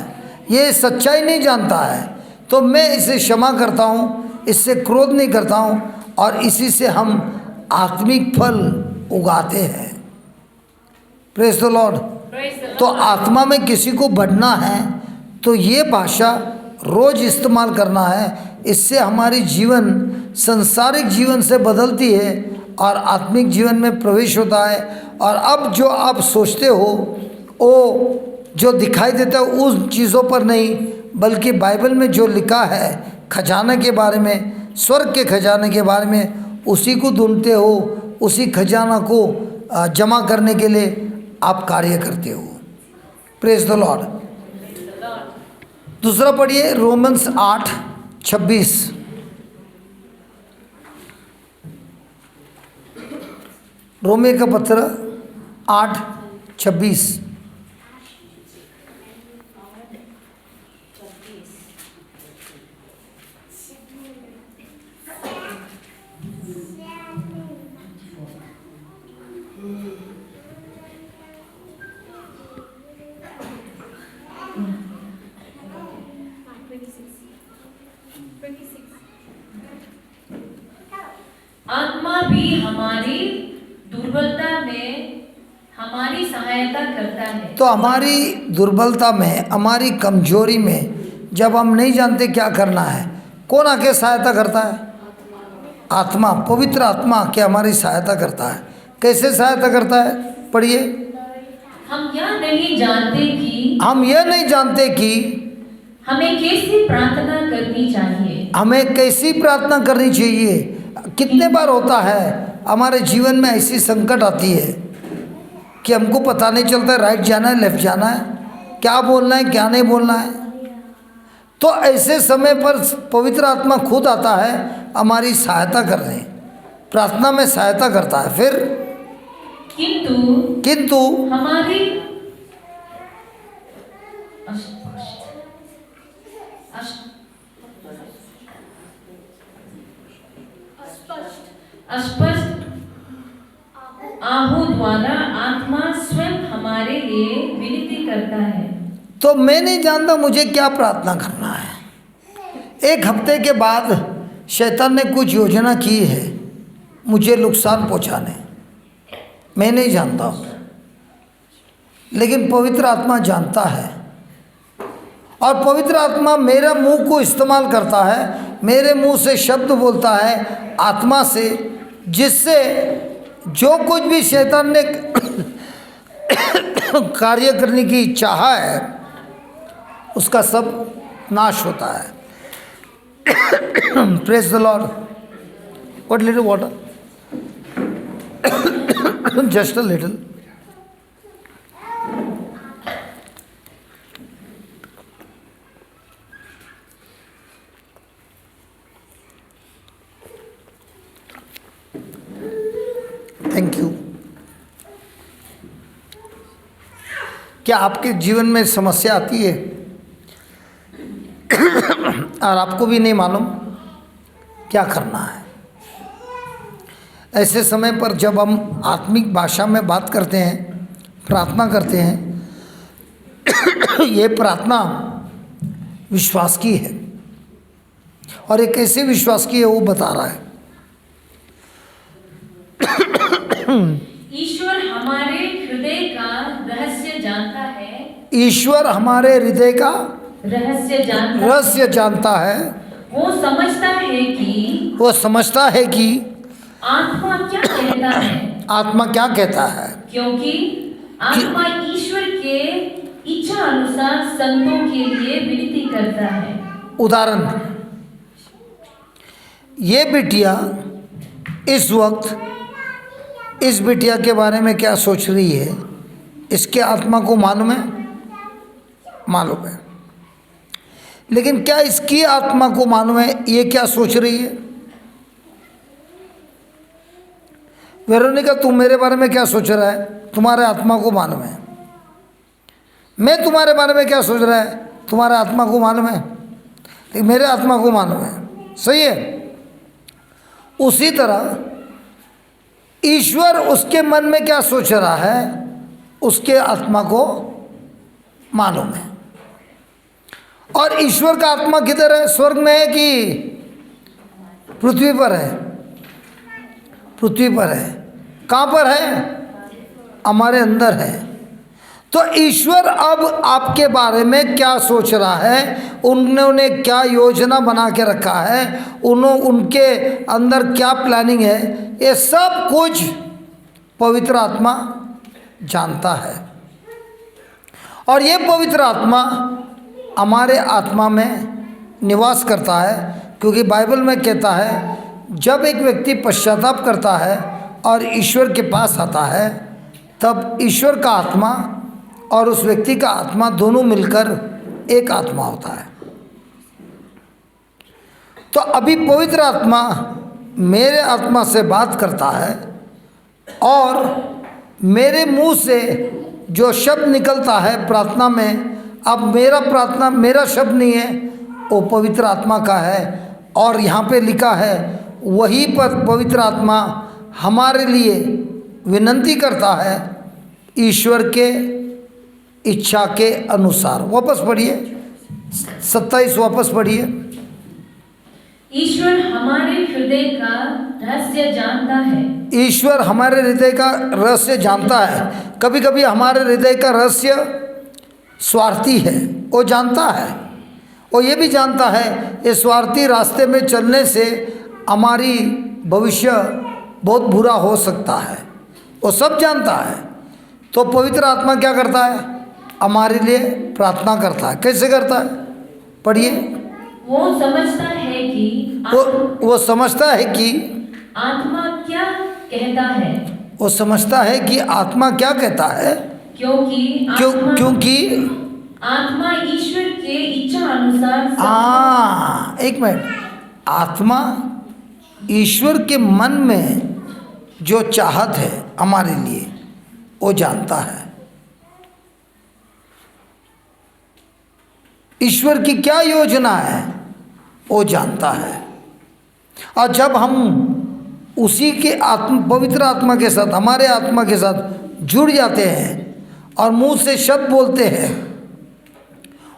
ये सच्चाई नहीं जानता है, तो मैं इसे क्षमा करता हूँ, इससे क्रोध नहीं करता हूँ और इसी से हम आत्मिक फल उगाते हैं। Praise the Lord. तो आत्मा में किसी को बढ़ना है तो ये भाषा रोज़ इस्तेमाल करना है, इससे हमारी जीवन संसारिक जीवन से बदलती है और आत्मिक जीवन में प्रवेश होता है। और अब जो आप सोचते हो वो जो दिखाई देता है उन चीज़ों पर नहीं, बल्कि बाइबल में जो लिखा है खजाने के बारे में, स्वर्ग के खजाने के बारे में, उसी को ढूंढते हो, उसी खजाना को जमा करने के लिए आप कार्य करते हो। Praise the Lord. दूसरा पढ़िए रोमन्स 8:26। रोमे का पत्र 8:26। आत्मा भी हमारी दुर्बलता में हमारी सहायता करता है। तो हमारी दुर्बलता में, हमारी कमजोरी में, जब हम नहीं जानते क्या करना है, कौन आके सहायता करता है? आत्मा, पवित्र आत्मा आके हमारी सहायता करता है। कैसे सहायता करता है? पढ़िए। हम यह नहीं जानते कि हमें कैसी प्रार्थना करनी चाहिए। हमें कैसी प्रार्थना करनी चाहिए। कितने बार होता है हमारे जीवन में ऐसी संकट आती है कि हमको पता नहीं चलता है राइट जाना है लेफ्ट जाना है, क्या बोलना है क्या नहीं बोलना है। तो ऐसे समय पर पवित्र आत्मा खुद आता है हमारी सहायता करने, प्रार्थना में सहायता करता है। फिर किंतु हमारी अस्पष्ट आहू द्वारा आत्मा स्वयं हमारे लिए विनती करता है। तो मैं नहीं जानता मुझे क्या प्रार्थना करना है। एक हफ्ते के बाद शैतान ने कुछ योजना की है मुझे नुकसान पहुंचाने, मैं नहीं जानता हूँ, लेकिन पवित्र आत्मा जानता है। और पवित्र आत्मा मेरे मुंह को इस्तेमाल करता है, मेरे मुंह से शब्द बोलता है आत्मा से, जिससे जो कुछ भी शैतान ने कार्य करने की चाहा है उसका सब नाश होता है। Praise the Lord. What little water, just a little. Thank you. क्या आपके जीवन में समस्या आती है और आपको भी नहीं मालूम क्या करना है? ऐसे समय पर जब हम आत्मिक भाषा में बात करते हैं, प्रार्थना करते हैं, ये प्रार्थना विश्वास की है। और ये कैसे विश्वास की है वो बता रहा है। ईश्वर हमारे हृदय का रहस्य जानता है। ईश्वर हमारे हृदय का रहस्य जानता है। वो समझता है कि आत्मा क्या कहता है। आत्मा क्या कहता है, क्योंकि आत्मा ईश्वर के इच्छा अनुसार संतों के लिए विनती करता है। उदाहरण, ये बिटिया इस वक्त इस बिटिया के बारे में क्या सोच रही है, इसके आत्मा को मालूम है? मालूम है। लेकिन क्या इसकी आत्मा को मालूम है ये क्या सोच रही है? वेरोनिका, तुम मेरे बारे में क्या सोच रहा है? तुम्हारे आत्मा को मालूम है। मैं तुम्हारे बारे में क्या सोच रहा है? तुम्हारे आत्मा को मालूम है, लेकिन मेरे आत्मा को मालूम है। सही है। उसी तरह ईश्वर उसके मन में क्या सोच रहा है उसके आत्मा को मालूम है। और ईश्वर का आत्मा किधर है? स्वर्ग में है कि पृथ्वी पर है? पृथ्वी पर है। कहाँ पर है? हमारे अंदर है। तो ईश्वर अब आपके बारे में क्या सोच रहा है, उन्होंने क्या योजना बना के रखा है, उनके अंदर क्या प्लानिंग है, ये सब कुछ पवित्र आत्मा जानता है। और ये पवित्र आत्मा हमारे आत्मा में निवास करता है, क्योंकि बाइबल में कहता है जब एक व्यक्ति पश्चाताप करता है और ईश्वर के पास आता है, तब ईश्वर का आत्मा और उस व्यक्ति का आत्मा दोनों मिलकर एक आत्मा होता है। तो अभी पवित्र आत्मा मेरे आत्मा से बात करता है और मेरे मुंह से जो शब्द निकलता है प्रार्थना में, अब मेरा शब्द नहीं है, वो पवित्र आत्मा का है। और यहाँ पे लिखा है वही पर पवित्र आत्मा हमारे लिए विनती करता है ईश्वर के इच्छा के अनुसार। वापस पढ़िए 27, वापस पढ़िए। ईश्वर हमारे हृदय का रहस्य जानता है। ईश्वर हमारे हृदय का रहस्य जानता है। कभी कभी हमारे हृदय का रहस्य स्वार्थी है, वो जानता है। वो ये भी जानता है ये स्वार्थी रास्ते में चलने से हमारी भविष्य बहुत बुरा हो सकता है, वो सब जानता है। तो पवित्र आत्मा क्या करता है? हमारे लिए प्रार्थना करता है। कैसे करता है? पढ़िए। वो समझता है कि वो समझता है कि आत्मा क्या कहता है। वो समझता है कि आत्मा क्या कहता है, क्योंकि आत्मा ईश्वर के इच्छा अनुसार। एक मिनट, आत्मा ईश्वर के मन में जो चाहत है हमारे लिए वो जानता है। ईश्वर की क्या योजना है वो जानता है। और जब हम उसी के पवित्र आत्मा के साथ, हमारे आत्मा के साथ जुड़ जाते हैं और मुंह से शब्द बोलते हैं,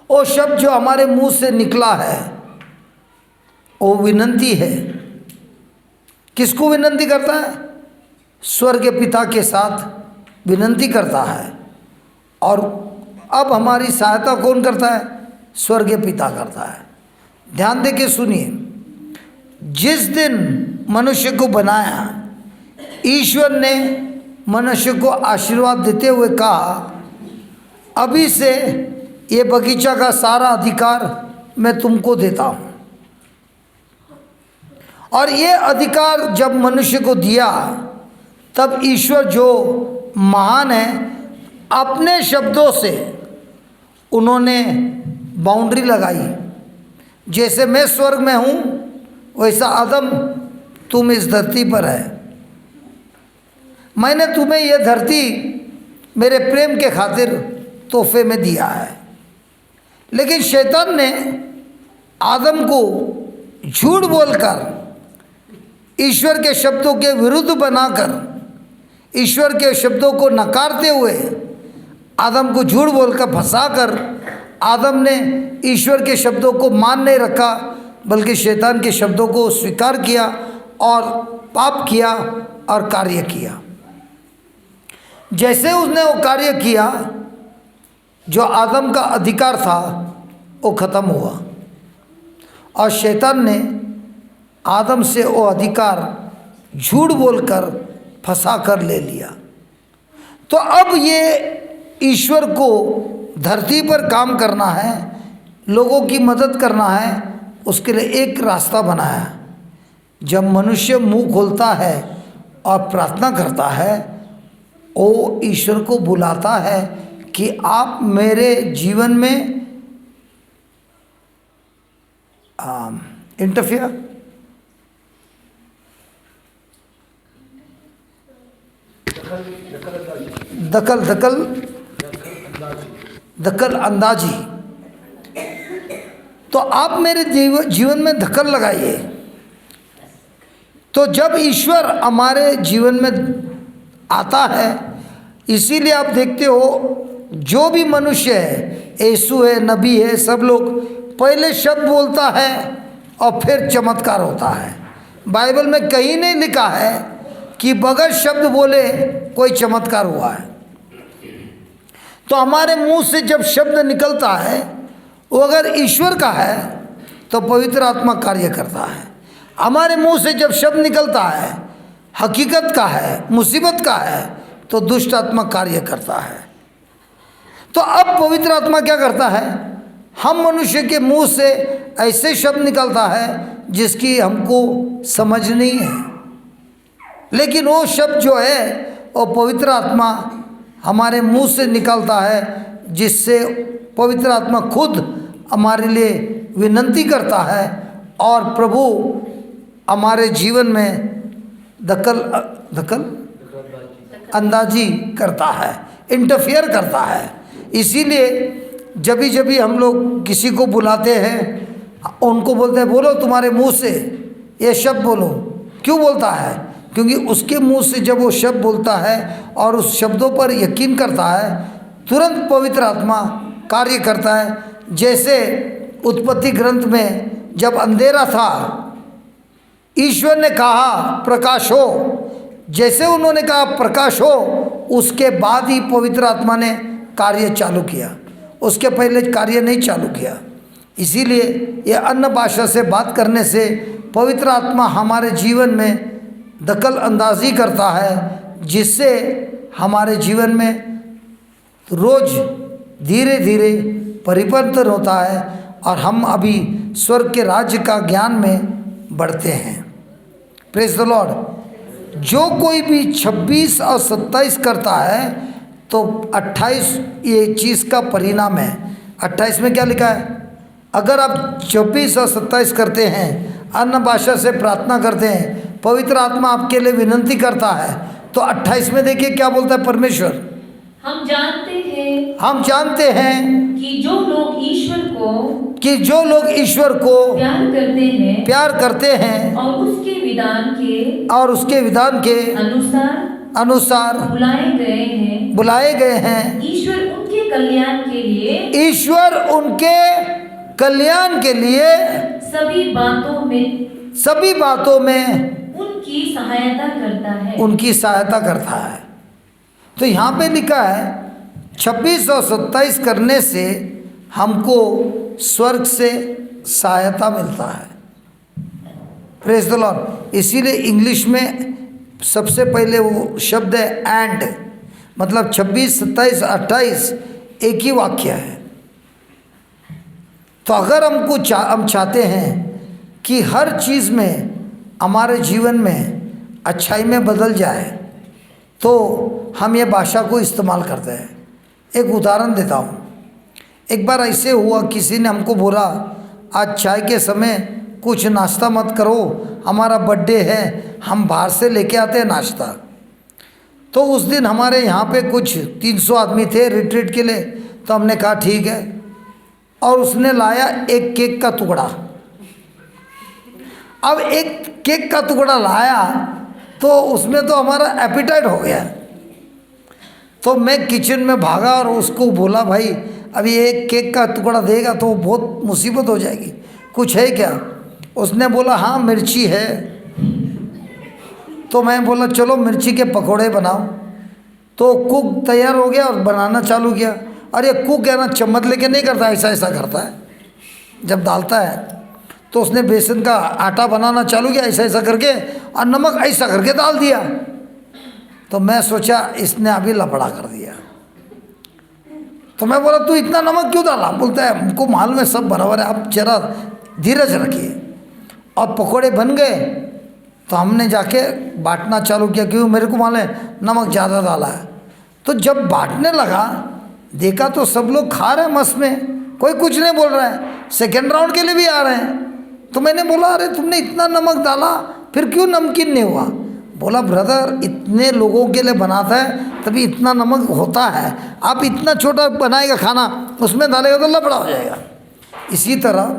वो शब्द जो हमारे मुंह से निकला है वो विनती है। किसको विनती करता है? स्वर्ग के पिता के साथ विनती करता है। और अब हमारी सहायता कौन करता है? स्वर्ग के पिता करता है। ध्यान दे के सुनिए, जिस दिन मनुष्य को बनाया, ईश्वर ने मनुष्य को आशीर्वाद देते हुए कहा, अभी से ये बगीचा का सारा अधिकार मैं तुमको देता हूँ। और ये अधिकार जब मनुष्य को दिया, तब ईश्वर जो महान है, अपने शब्दों से उन्होंने बाउंड्री लगाई। जैसे मैं स्वर्ग में हूँ, वैसा आदम तुम इस धरती पर है। मैंने तुम्हें यह धरती मेरे प्रेम के खातिर तोहफे में दिया है। लेकिन शैतान ने आदम को झूठ बोलकर, ईश्वर के शब्दों के विरुद्ध बनाकर, ईश्वर के शब्दों को नकारते हुए आदम को झूठ बोलकर फंसाकर, आदम ने ईश्वर के शब्दों को मान नहीं रखा, बल्कि शैतान के शब्दों को स्वीकार किया और पाप किया और कार्य किया। जैसे उसने वो कार्य किया, जो आदम का अधिकार था वो खत्म हुआ और शैतान ने आदम से वो अधिकार झूठ बोलकर फंसा कर ले लिया। तो अब ये ईश्वर को धरती पर काम करना है, लोगों की मदद करना है, उसके लिए एक रास्ता बनाया। जब मनुष्य मुंह खोलता है और प्रार्थना करता है, वो ईश्वर को बुलाता है कि आप मेरे जीवन में इंटरफियर, दखल अंदाजी, तो आप मेरे जीवन में दखल लगाइए। तो जब ईश्वर हमारे जीवन में आता है, इसीलिए आप देखते हो जो भी मनुष्य है, यीशु है, नबी है, सब लोग पहले शब्द बोलता है और फिर चमत्कार होता है। बाइबल में कहीं नहीं लिखा है कि बगैर शब्द बोले कोई चमत्कार हुआ है। तो हमारे मुंह से जब शब्द निकलता है वो अगर ईश्वर का है तो पवित्र आत्मा कार्य करता है। हमारे मुंह से जब शब्द निकलता है हकीकत का है, मुसीबत का है, तो दुष्ट आत्मा कार्य करता है। तो अब पवित्र आत्मा क्या करता है? हम मनुष्य के मुंह से ऐसे शब्द निकलता है जिसकी हमको समझ नहीं है, लेकिन वो शब्द जो है वो पवित्र आत्मा हमारे मुंह से निकलता है, जिससे पवित्र आत्मा खुद हमारे लिए विनती करता है और प्रभु हमारे जीवन में दखल अंदाजी करता है, इंटरफियर करता है। इसीलिए जब भी हम लोग किसी को बुलाते हैं, उनको बोलते हैं बोलो तुम्हारे मुंह से ये शब्द बोलो। क्यों बोलता है? क्योंकि उसके मुंह से जब वो शब्द बोलता है और उस शब्दों पर यकीन करता है, तुरंत पवित्र आत्मा कार्य करता है। जैसे उत्पत्ति ग्रंथ में जब अंधेरा था, ईश्वर ने कहा प्रकाश हो, जैसे उन्होंने कहा प्रकाश हो, उसके बाद ही पवित्र आत्मा ने कार्य चालू किया, उसके पहले कार्य नहीं चालू किया। इसीलिए ये अन्य भाषा से बात करने से पवित्र आत्मा हमारे जीवन में दखल अंदाजी करता है, जिससे हमारे जीवन में रोज़ धीरे धीरे परिवर्तन होता है और हम अभी स्वर्ग के राज्य का ज्ञान में बढ़ते हैं। Praise the Lord. जो कोई भी 26 और 27 करता है तो 28 ये चीज़ का परिणाम है। 28 में क्या लिखा है? अगर आप 26 और 27 करते हैं, अन्य भाषा से प्रार्थना करते हैं, पवित्र आत्मा आपके लिए विनती करता है, तो 28 में देखिए क्या बोलता है परमेश्वर। हम जानते हैं कि जो लोग ईश्वर को प्यार करते हैं और उसके विधान के अनुसार बुलाए गए हैं, ईश्वर उनके कल्याण के लिए सभी बातों में उनकी सहायता करता है। तो यहाँ पे लिखा है 26 और 27 करने से हमको स्वर्ग से सहायता मिलता है। Praise the Lord. इसीलिए इंग्लिश में सबसे पहले वो शब्द है एंड, मतलब 26, 27, 28 एक ही वाक्य है। तो अगर हम चाहते हैं कि हर चीज़ में हमारे जीवन में अच्छाई में बदल जाए, तो हम ये भाषा को इस्तेमाल करते हैं। एक उदाहरण देता हूँ। एक बार ऐसे हुआ, किसी ने हमको बोला आज चाय के समय कुछ नाश्ता मत करो, हमारा बर्थडे है, हम बाहर से लेके आते हैं नाश्ता। तो उस दिन हमारे यहाँ पे कुछ 300 आदमी थे रिट्रीट के लिए, तो हमने कहा ठीक है। और उसने लाया एक केक का टुकड़ा। अब एक केक का टुकड़ा लाया तो उसमें तो हमारा एपिटाइट हो गया। तो मैं किचन में भागा और उसको बोला भाई अभी एक केक का टुकड़ा देगा तो बहुत मुसीबत हो जाएगी, कुछ है क्या? उसने बोला हाँ मिर्ची है। तो मैं बोला चलो मिर्ची के पकोड़े बनाओ। तो कुक तैयार हो गया और बनाना चालू किया। अरे कुक है ना, चम्मच लेके नहीं करता, ऐसा ऐसा करता है जब डालता है। तो उसने बेसन का आटा बनाना चालू किया ऐसा ऐसा करके, और नमक ऐसा करके डाल दिया। तो मैं सोचा इसने अभी लफड़ा कर दिया। तो मैं बोला तू इतना नमक क्यों डाला? बोलता है हमको मालूम है सब बराबर है, आप जरा धीरज रखिए। और पकोड़े बन गए तो हमने जाके बांटना चालू किया, क्योंकि मेरे को मालूम है नमक ज़्यादा डाला है। तो जब बांटने लगा देखा तो सब लोग खा रहे हैं मस्त में, कोई कुछ नहीं बोल रहा है, सेकेंड राउंड के लिए भी आ रहे हैं। तो मैंने बोला अरे तुमने इतना नमक डाला फिर क्यों नमकीन नहीं हुआ? बोला ब्रदर इतने लोगों के लिए बनाता है तभी इतना नमक होता है, आप इतना छोटा बनाएगा खाना उसमें डालेगा तो लफड़ा हो जाएगा। इसी तरह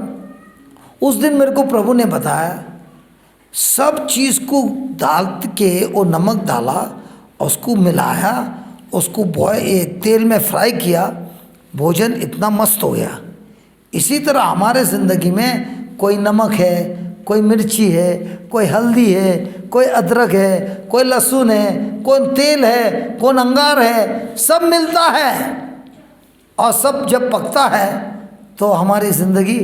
उस दिन मेरे को प्रभु ने बताया सब चीज़ को डाल के वो नमक डाला, उसको मिलाया, उसको तेल में फ्राई किया, भोजन इतना मस्त हो गया। इसी तरह हमारे ज़िंदगी में कोई नमक है, कोई मिर्ची है, कोई हल्दी है, कोई अदरक है, कोई लहसुन है, कोई तेल है, कोई अंगार है, सब मिलता है। और सब जब पकता है तो हमारी ज़िंदगी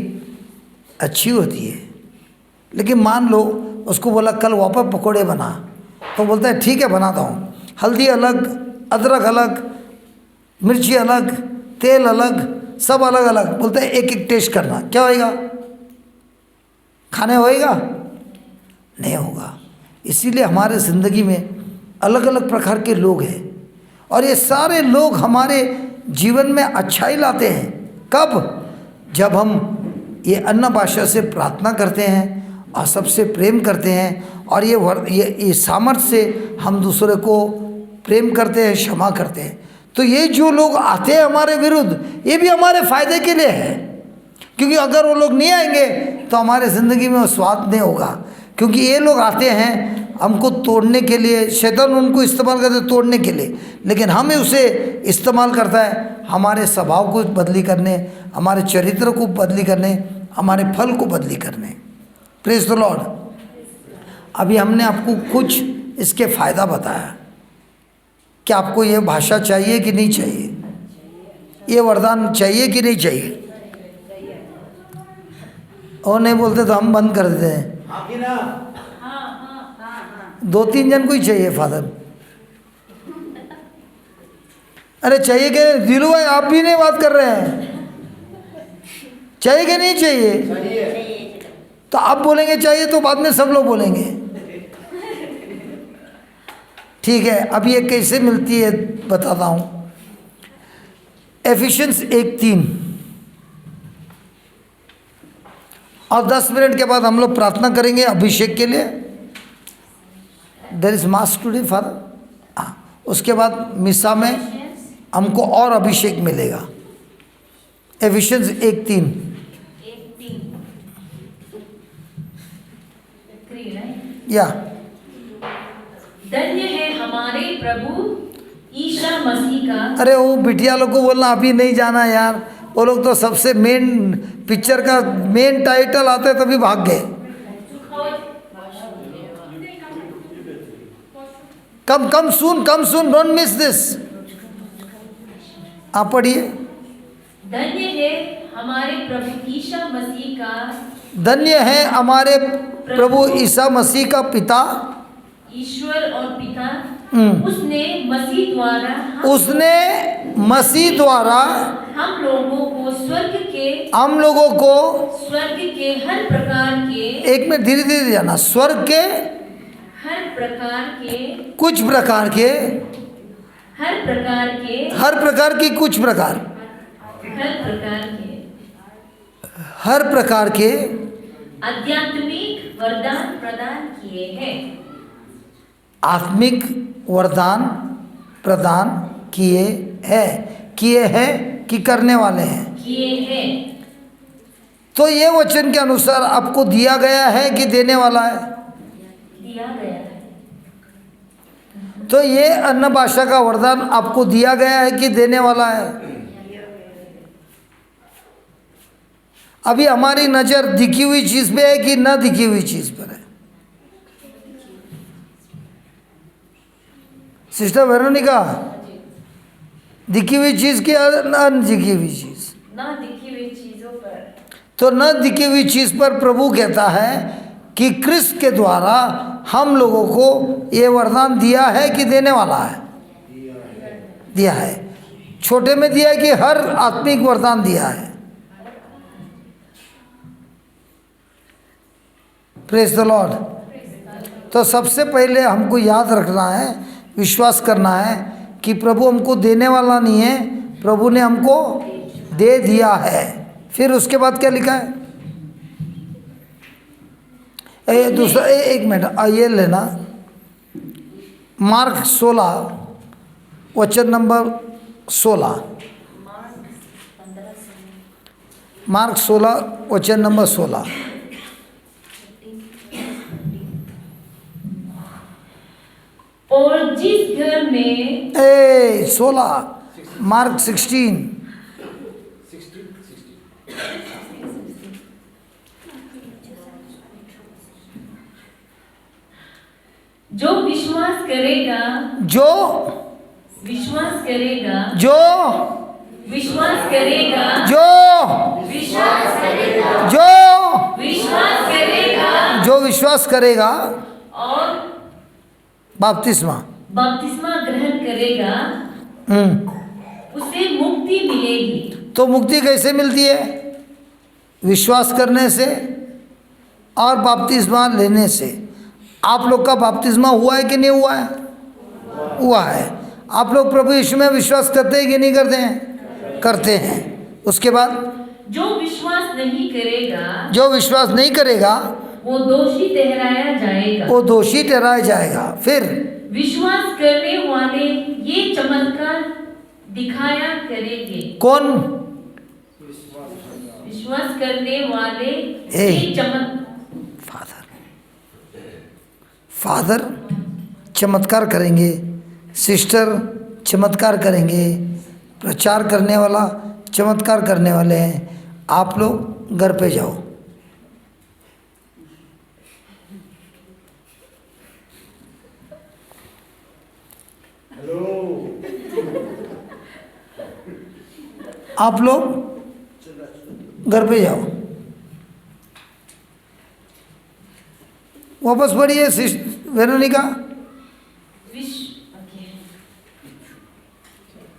अच्छी होती है। लेकिन मान लो उसको बोला कल वापस पकोड़े बना, तो बोलता है ठीक है बनाता हूँ। हल्दी अलग, अदरक अलग, मिर्ची अलग, तेल अलग, सब अलग अलग। बोलते हैं एक एक टेस्ट करना, क्या होएगा? खाने होएगा? नहीं होगा। इसीलिए हमारे ज़िंदगी में अलग अलग प्रकार के लोग हैं और ये सारे लोग हमारे जीवन में अच्छाई लाते हैं। कब? जब हम ये अन्य भाषा से प्रार्थना करते हैं और सबसे प्रेम करते हैं और ये सामर्थ्य से हम दूसरे को प्रेम करते हैं, क्षमा करते हैं। तो ये जो लोग आते हैं हमारे विरुद्ध, ये भी हमारे फायदे के लिए है, क्योंकि अगर वो लोग नहीं आएंगे तो हमारे ज़िंदगी में वो स्वाद नहीं होगा। क्योंकि ये लोग आते हैं हमको तोड़ने के लिए, शैतान उनको इस्तेमाल करते हैं तोड़ने के लिए, लेकिन हमें उसे इस्तेमाल करता है हमारे स्वभाव को बदली करने, हमारे चरित्र को बदली करने, हमारे फल को बदली करने। Praise the Lord. अभी हमने आपको कुछ इसके फ़ायदा बताया कि आपको ये भाषा चाहिए कि नहीं चाहिए, ये वरदान चाहिए कि नहीं चाहिए। और नहीं बोलते तो हम बंद कर देते हैं। 2-3 जन को ही चाहिए फादर। अरे चाहिए कि दिलू भाई, आप भी नहीं बात कर रहे हैं, चाहिए कि नहीं चाहिए? तो आप बोलेंगे चाहिए तो बाद में सब लोग बोलेंगे। ठीक है, अब ये कैसे मिलती है बताता हूँ। एफिशिएंस 1:3 और 10 मिनट के बाद हम लोग प्रार्थना करेंगे अभिषेक के लिए। There is mass today father. उसके बाद मिसा में हमको और अभिषेक मिलेगा। एफिशिएंस 1:3 या धन्य है हमारे प्रभु ईसा मसीह का। अरे वो बिटिया लोग को बोलना अभी नहीं जाना यार, वो लोग तो सबसे मेन पिक्चर का मेन टाइटल आता है तभी भाग गए। कम सुन डोंट मिस दिस। आप पढ़िए। धन्य है हमारे प्रभु ईसा मसीह का। धन्य है हमारे प्रभु ईसा मसीह का पिता, ईश्वर और पिता। उसने मसीह द्वारा हम लोगों को स्वर्ग के हर प्रकार के, एक में धीरे धीरे जाना, स्वर्ग के हर प्रकार के, कुछ प्रकार के, हर प्रकार के, हर प्रकार की कुछ प्रकार, हर प्रकार के आध्यात्मिक वरदान प्रदान किए हैं। आत्मिक वरदान प्रदान किए हैं कि करने वाले हैं, किए हैं। तो ये वचन के अनुसार आपको दिया गया है कि देने वाला है? दिया गया है। तो ये अन्य भाषा का वरदान आपको दिया गया है कि देने वाला है? अभी हमारी नज़र दिखी हुई चीज़ पे है कि न दिखी हुई चीज़ पर है? सिस्टर वेरोनिका, दिखी हुई चीज़ की न दिखी हुई चीज़? न दिखी हुई चीज़ों पर। तो न दिखी हुई चीज़ पर प्रभु कहता है कि क्रिस्त के द्वारा हम लोगों को ये वरदान दिया है कि देने वाला है? दिया है। छोटे में दिया है कि हर आत्मिक वरदान दिया है? Praise the Lord. तो सबसे पहले हमको याद रखना है, विश्वास करना है कि प्रभु हमको देने वाला नहीं है, प्रभु ने हमको दे दिया है। फिर उसके बाद क्या लिखा है? दूसरा एक मिनट ये लेना, मार्क 16 वचन नंबर 16, मार्क 16 वचन नंबर 16। और जिस घर में 16 मार्क 16 जो विश्वास करेगा, जो विश्वास करेगा, जो विश्वास करेगा, जो विश्वास करेगा, जो विश्वास करेगा, जो विश्वास करेगा और बपतिस्मा ग्रहण करेगा, उसे मुक्ति मिलेगी। तो मुक्ति कैसे मिलती है? विश्वास करने से और बपतिस्मा लेने से। आप लोग का बपतिस्मा हुआ है कि नहीं हुआ है? हुआ है। आप लोग प्रभु यीशु में विश्वास करते हैं कि नहीं करते हैं? करते हैं। उसके बाद जो विश्वास नहीं करेगा, जो विश्वास नहीं करेगा वो दोषी ठहराया जाएगा। वो दोषी ठहराया जाएगा। फिर विश्वास करने वाले ये चमत्कार दिखाया करेंगे। कौन? विश्वास करने वाले ए। ये फादर चमत्कार करेंगे, सिस्टर चमत्कार करेंगे, प्रचार करने वाला चमत्कार करने वाले हैं। आप लोग घर पे जाओ। आप लोग घर पे जाओ। वापस पढ़िए वेरोनिका।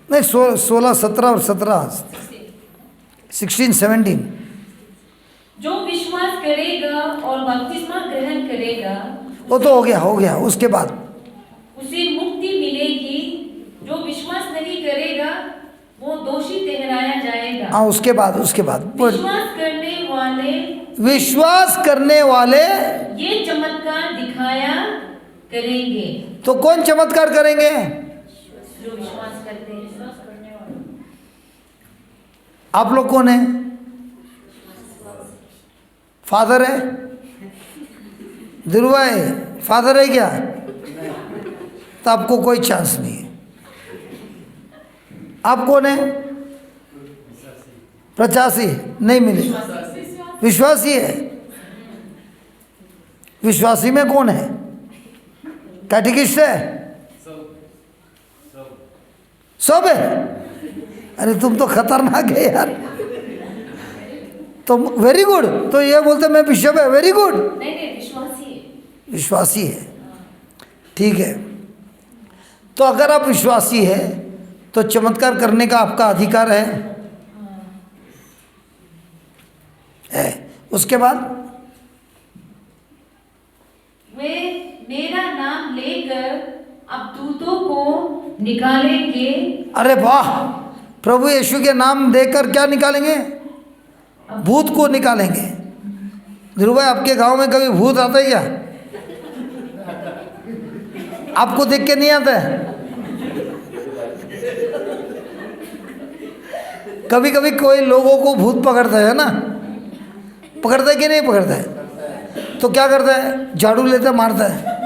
नहीं, 16, 17 और 17, 16, 17। जो विश्वास करेगा और बपतिस्मा ग्रहण करेगा, वो तो हो गया। उसके बाद उसे मुक्ति मिलेगी। जो विश्वास नहीं करेगा वो दोषी ठहराया जाएगा। हाँ, उसके बाद विश्वास करने वाले ये चमत्कार दिखाया करेंगे। तो कौन चमत्कार करेंगे? जो विश्वास करते हैं। आप लोग कौन है? फादर है? ध्रुवा है? फादर है क्या? तो आपको कोई चांस नहीं है। आप कौन है? 85 नहीं मिले। विश्वासी है। विश्वासी में कौन है? कैटेकिस्ट है? सब है। अरे तुम तो खतरनाक है यार। तो वेरी गुड। तो ये बोलते मैं बिशप है, वेरी गुड। नहीं, विश्वासी है। विश्वासी है, ठीक है। तो अगर आप विश्वासी है तो चमत्कार करने का आपका अधिकार है। उसके बाद वे मेरा नाम लेकर अब दूतों को निकालेंगे। अरे वाह, प्रभु यीशु के नाम देकर क्या निकालेंगे? भूत को निकालेंगे। ध्रुव भाई, आपके गांव में कभी भूत आता है क्या? आपको देख के नहीं आता है? कभी कभी कोई लोगों को भूत पकड़ता है ना, पकड़ता है कि नहीं पकड़ता है? तो क्या करता है? झाड़ू लेता मारता है,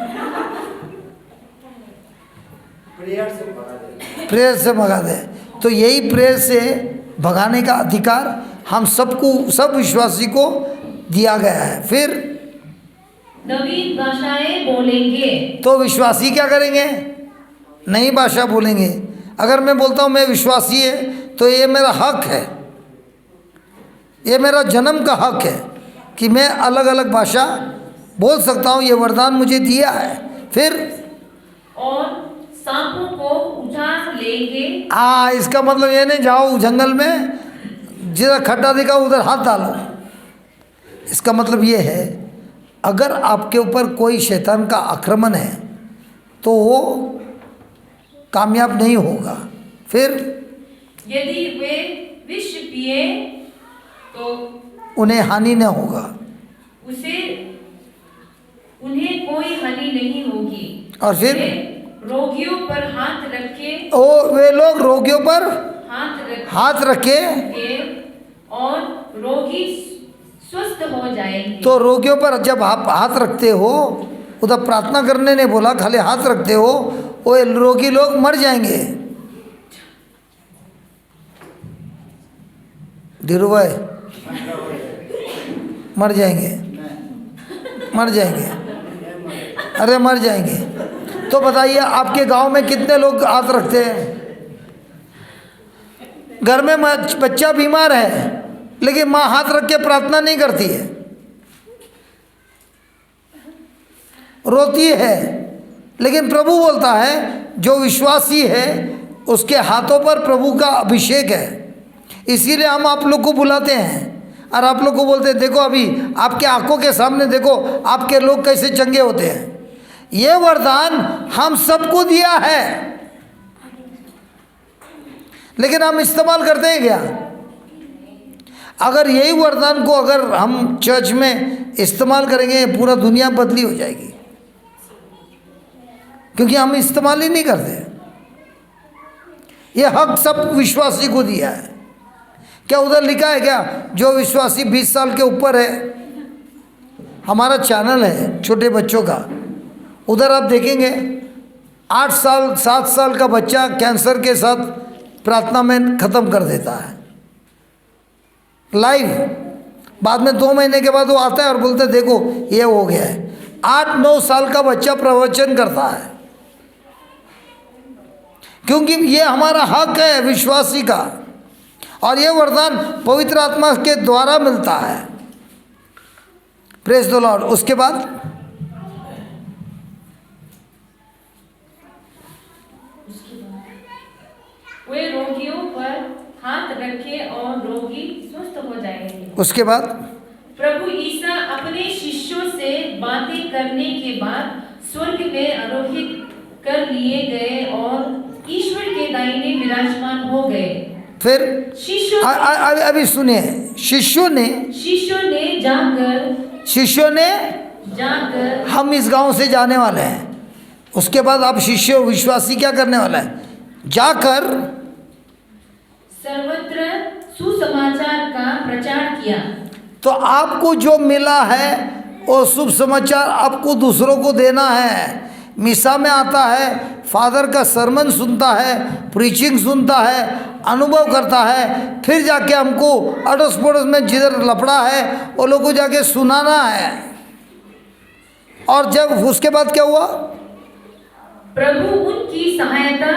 प्रेयर से भगा दे। तो यही प्रेयर से भगाने का अधिकार हम सबको, सब विश्वासी को दिया गया है। फिर नवीन भाषाएं बोलेंगे। तो विश्वासी क्या करेंगे? नई भाषा बोलेंगे। अगर मैं बोलता हूँ मैं विश्वासी है तो ये मेरा हक है, ये मेरा जन्म का हक है कि मैं अलग अलग भाषा बोल सकता हूँ। ये वरदान मुझे दिया है। फिर और सांपों को उठा लेंगे। इसका मतलब ये नहीं जाओ जंगल में जिधर खड्डा दिखा उधर हाथ डालो। इसका मतलब ये है अगर आपके ऊपर कोई शैतान का आक्रमण है तो वो कामयाब नहीं होगा। फिर यदि वे विष पिए तो उन्हें हानि न होगा, उन्हें कोई हानि नहीं होगी। और फिर रोगियों पर हाथ रखे, वे लोग रोगियों पर हाथ रखे और रोगी स्वस्थ हो जाएंगे। तो रोगियों पर जब आप हाथ रखते हो, उधर प्रार्थना करने ने बोला, खाली हाथ रखते हो, वो रोगी लोग मर जाएंगे। धीरू भाई, मर जाएंगे, मर जाएंगे, अरे मर जाएंगे। तो बताइए आपके गांव में कितने लोग हाथ रखते हैं? घर में बच्चा बीमार है लेकिन माँ हाथ रख के प्रार्थना नहीं करती है, रोती है। लेकिन प्रभु बोलता है जो विश्वासी है उसके हाथों पर प्रभु का अभिषेक है। इसीलिए हम आप लोग को बुलाते हैं। और आप लोग को बोलते हैं देखो अभी आपके आंखों के सामने देखो आपके लोग कैसे चंगे होते हैं। ये वरदान हम सबको दिया है, लेकिन हम इस्तेमाल करते हैं क्या? अगर यही वरदान को अगर हम चर्च में इस्तेमाल करेंगे, पूरा दुनिया बदली हो जाएगी, क्योंकि हम इस्तेमाल ही नहीं करते। ये हक सब विश्वासी को दिया है। क्या उधर लिखा है क्या जो विश्वासी 20 साल के ऊपर है? हमारा चैनल है छोटे बच्चों का, उधर आप देखेंगे 8 साल 7 साल का बच्चा कैंसर के साथ प्रार्थना में ख़त्म कर देता है लाइव। बाद में 2 महीने के बाद वो आता है और बोलते हैं देखो ये हो गया है। 8-9 साल का बच्चा प्रवचन करता है, क्योंकि ये हमारा हक है विश्वासी का, और ये वरदान पवित्र आत्मा के द्वारा मिलता है। Praise the Lord. उसके बाद वे रोगियों पर हाथ रखे और रोगी स्वस्थ हो जाएंगे। उसके बाद प्रभु ईसा अपने शिष्यों से बातें करने के बाद स्वर्ग में आरोहित कर लिए गए और ईश्वर के दाहिने विराजमान हो गए। फिर शिष्यों अभी सुनिए, शिष्यों ने जाकर हम इस गांव से जाने वाले हैं। उसके बाद आप शिष्य विश्वासी क्या करने वाला है? जाकर सर्वत्र सुसमाचार का प्रचार किया। तो आपको जो मिला है वो शुभ समाचार आपको दूसरों को देना है। मिसा में आता है, फादर का सरमन सुनता है, प्रीचिंग सुनता है, अनुभव करता है, फिर जाके हमको अड़ोस पड़ोस में जिधर लफड़ा है वो लोग को जाके सुनाना है। और जब उसके बाद क्या हुआ? प्रभु उनकी सहायता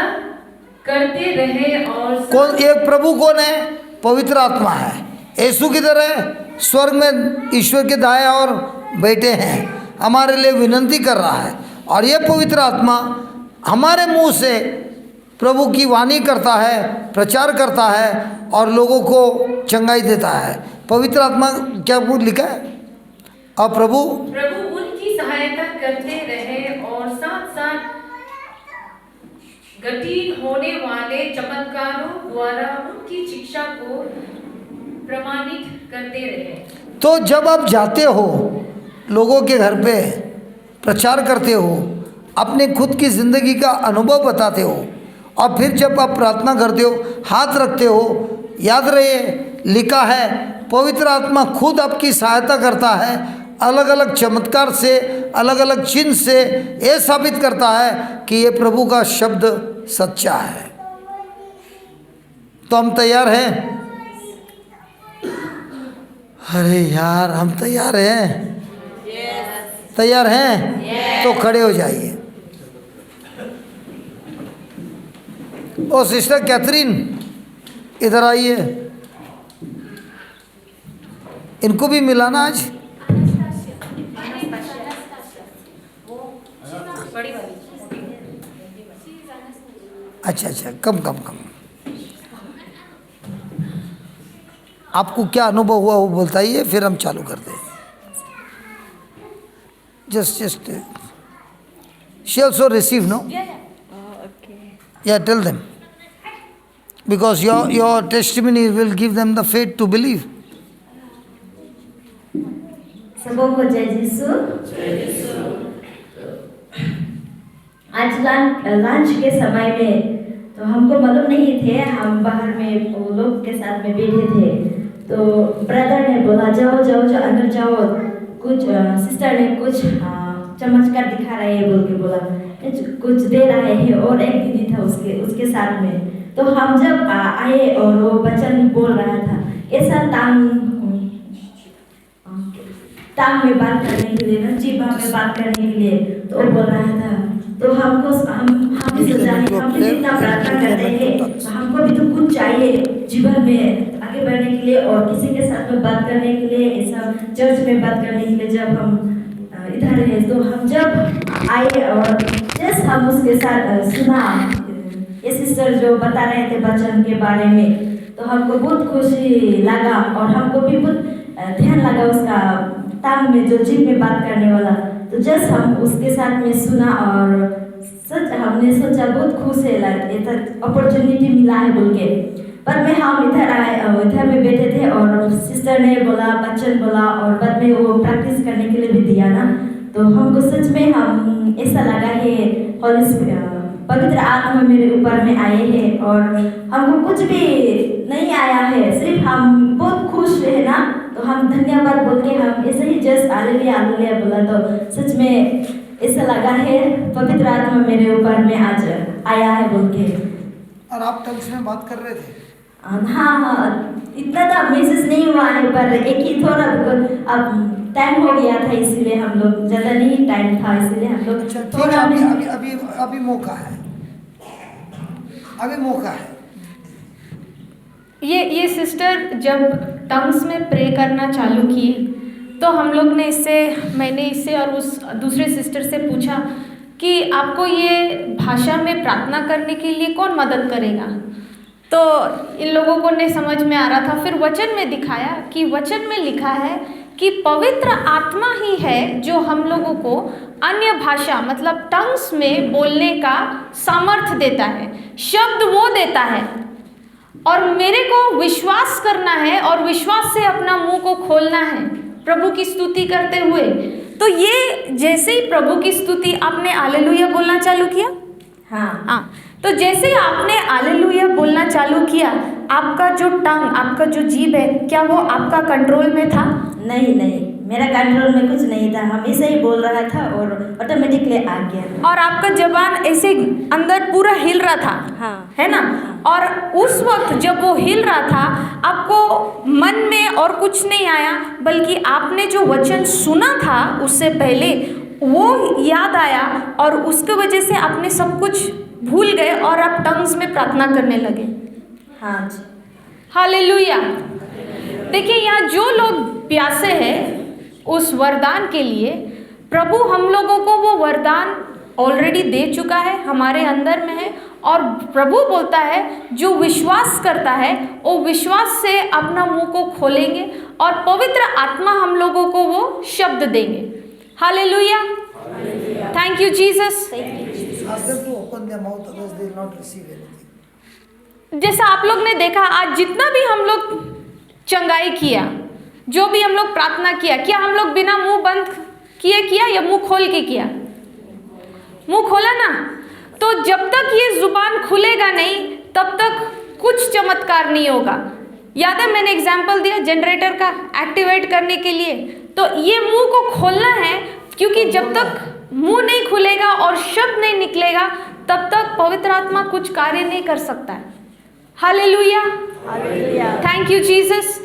करते रहे। और कौन? एक प्रभु कौन है? पवित्र आत्मा है। यीशु की तरह स्वर्ग में ईश्वर के दाएं और बैठे हैं, हमारे लिए विनती कर रहा है। और ये पवित्र आत्मा हमारे मुंह से प्रभु की वाणी करता है, प्रचार करता है और लोगों को चंगाई देता है। पवित्र आत्मा क्या लिखा है? और प्रभु उनकी सहायता करते रहे और साथ साथ घटित होने वाले चमत्कारों द्वारा उनकी शिक्षा को प्रमाणित करते रहे। तो जब आप जाते हो लोगों के घर पे प्रचार करते हो, अपने खुद की ज़िंदगी का अनुभव बताते हो, और फिर जब आप प्रार्थना करते हो, हाथ रखते हो, याद रहे लिखा है पवित्र आत्मा खुद आपकी सहायता करता है, अलग अलग चमत्कार से, अलग अलग चिन्ह से ये साबित करता है कि ये प्रभु का शब्द सच्चा है। तो हम तैयार हैं? अरे यार हम तैयार हैं? तैयार हैं? तो खड़े हो जाइए। ओ सिस्टर कैथरीन इधर आइए, इनको भी मिलाना आज। अच्छा कम आपको क्या अनुभव हुआ वो बताइए, फिर हम चालू करते हैं। Just she also received, no? Okay. Yeah, tell them. Because your testimony will give them the faith to believe. सबको जय यीशु। आज लंच के समय में तो हमको मालूम नहीं थे, हम बाहर में वो लोग के साथ में बैठे थे, तो ब्रदर ने बोला जाओ अंदर जाओ, कुछ सिस्टर ने कुछ चमत्कार दिखा रहे हैं बोल के बोला, कुछ दे रहे हैं। और एक दीदी था उसके साथ में। तो हम जब आए और वो बच्चन बोल रहा था ऐसा ताम में बात करने के लिए, जीभा में बात करने के लिए, तो बोल रहा था। तो हमको हम भी सोचा हम भी जितना प्रार्थना करते हैं हमको भी तो कुछ चाहिए जीवन में आगे बढ़ने के लिए और किसी के साथ में बात करने के लिए, ऐसा चर्च में बात करने के लिए। जब हम इधर है तो हम जब आए और जैसे हम उसके साथ सुना ये सिस्टर जो बता रहे थे बच्चन के बारे में, तो हमको बहुत खुशी लगा और हमको भी बहुत ध्यान लगा उसका टांग में, जो जीभ में बात करने वाला। तो जस्ट हम उसके साथ में सुना और सच हमने सोचा बहुत खुश है, लाइक अपॉर्चुनिटी मिला है बोल के। बाद में हम इधर में बैठे थे और सिस्टर ने बोला, बच्चन बोला और बाद में वो प्रैक्टिस करने के लिए भी दिया ना। तो हमको सच में हम ऐसा लगा है होली पवित्र आत्मा मेरे ऊपर में आए हैं और हमको कुछ भी नहीं आया है, सिर्फ हम बहुत खुश है ना। तो हम धन्यवाद बोल के हम ऐसे ही जस्ट हालेलुया हालेलुया बोला। तो सच में ऐसा लगा है पवित्र आत्मा मेरे ऊपर में आज आया है बोल के। और आप टंग्स में बात कर रहे थे? हाँ, इतना तो मैसेज नहीं हुआ है, पर एक ही थोड़ा अब टाइम हो गया था, इसीलिए हम लोग ज़्यादा नहीं टाइम था, इसीलिए हम लोग अच्छा ठीक है। अभी मौका है, अभी मौका है। ये सिस्टर जब टंग्स में प्रे करना चालू की तो हम लोग ने मैंने इससे और उस दूसरे सिस्टर से पूछा कि आपको ये भाषा में प्रार्थना करने के लिए कौन मदद करेगा। तो इन लोगों को ने समझ में आ रहा था। फिर वचन में दिखाया कि वचन में लिखा है कि पवित्र आत्मा ही है जो हम लोगों को अन्य भाषा मतलब टंग्स में बोलने का सामर्थ्य देता है, शब्द वो देता है। और मेरे को विश्वास करना है और विश्वास से अपना मुंह को खोलना है प्रभु की स्तुति करते हुए। तो ये जैसे ही प्रभु की स्तुति आपने हालेलुया बोलना चालू किया, हाँ, तो जैसे आपने हालेलुया बोलना चालू किया, आपका जो टंग, आपका जो जीभ है, क्या वो आपका कंट्रोल में था? नहीं, मेरा कंट्रोल में कुछ नहीं था, हमेशा ही बोल रहा था और ऑटोमेटिकली आ गया। और आपका जबान ऐसे अंदर पूरा हिल रहा था, हाँ, है ना? और उस वक्त जब वो हिल रहा था, आपको मन में और कुछ नहीं आया, बल्कि आपने जो वचन सुना था उससे पहले वो याद आया और उसके वजह से आपने सब कुछ भूल गए और आप टंग्स में प्रार्थना करने लगे। हाँ जी, हालेलुया। देखिए, यहाँ जो लोग प्यासे हैं उस वरदान के लिए, प्रभु हम लोगों को वो वरदान ऑलरेडी दे चुका है, हमारे अंदर में है। और प्रभु बोलता है जो विश्वास करता है वो विश्वास से अपना मुंह को खोलेंगे और पवित्र आत्मा हम लोगों को वो शब्द देंगे। Hallelujah, thank you Jesus. जैसा आप लोग ने देखा, आज जितना भी हम लोग चंगाई किया, जो भी हम लोग प्रार्थना किया, क्या हम लोग बिना मुंह बंद किए किया या मुंह खोल के किया? मुंह खोला ना। तो जब तक ये जुबान खुलेगा नहीं तब तक कुछ चमत्कार नहीं होगा। याद है मैंने एग्जाम्पल दिया जनरेटर का एक्टिवेट करने के लिए, तो ये मुंह को खोलना है, क्योंकि जब तक मुंह नहीं खुलेगा और शब्द नहीं निकलेगा तब तक पवित्र आत्मा कुछ कार्य नहीं कर सकता है। Hallelujah, thank you Jesus.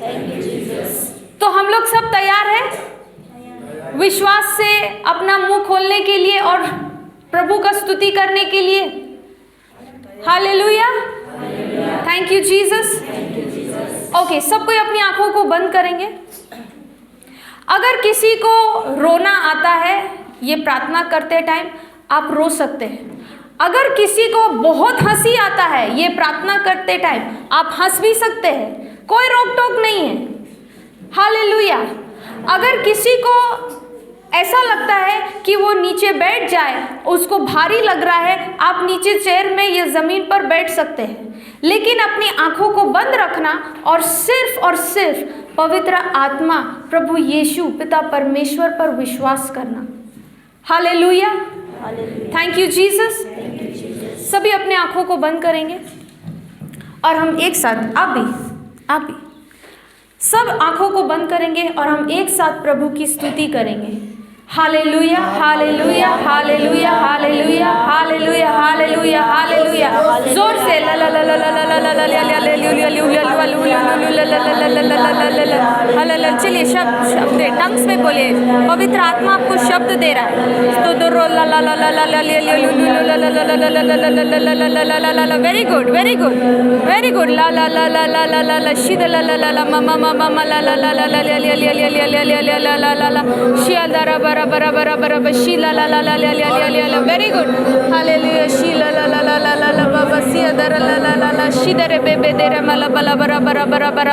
तो हम लोग सब तैयार हैं विश्वास से अपना मुंह खोलने के लिए और प्रभु का स्तुति करने के लिए। Hallelujah, thank you Jesus. Okay, सब कोई अपनी आंखों को बंद करेंगे। अगर किसी को रोना आता है, ये प्रार्थना करते टाइम आप रो सकते हैं। अगर किसी को बहुत हंसी आता है, ये प्रार्थना करते टाइम आप हंस भी सकते हैं, कोई रोक टोक नहीं है। हालेलुया। अगर किसी को ऐसा लगता है कि वो नीचे बैठ जाए, उसको भारी लग रहा है, आप नीचे चेयर में या ज़मीन पर बैठ सकते हैं, लेकिन अपनी आंखों को बंद रखना और सिर्फ पवित्र आत्मा प्रभु यीशु पिता परमेश्वर पर विश्वास करना। Hallelujah, thank you Jesus. सभी अपने आंखों को बंद करेंगे और हम एक साथ, आप भी सब आंखों को बंद करेंगे और हम एक साथ प्रभु की स्तुति करेंगे। Hallelujah, hallelujah, hallelujah, hallelujah, hallelujah, hallelujah, hallelujah. जोर से ला ला ला ला ला ला ला ला ला ला। चलिए शब्द टंग्स में बोले, पवित्र आत्मा आपको शब्द दे रहा है। तो दो ला ला ला ला ला ला ला। Very good, very good, very good. ला ला ला ला ला ला ला ला। शिद ला ला ला ला मामा मामा मा ला ला ला ला ला ला ला ला ला ला ला ला ला। शियादारा बरा बरा बरा बरा बशी ला ला ला ला ला ला ला ला। Very good, hallelujah. शी ला ला ला ला ला ला बाबा सियादारा ला ला ला ला। शिदरे बेबे देरे मला बला बरा बरा बरा बरा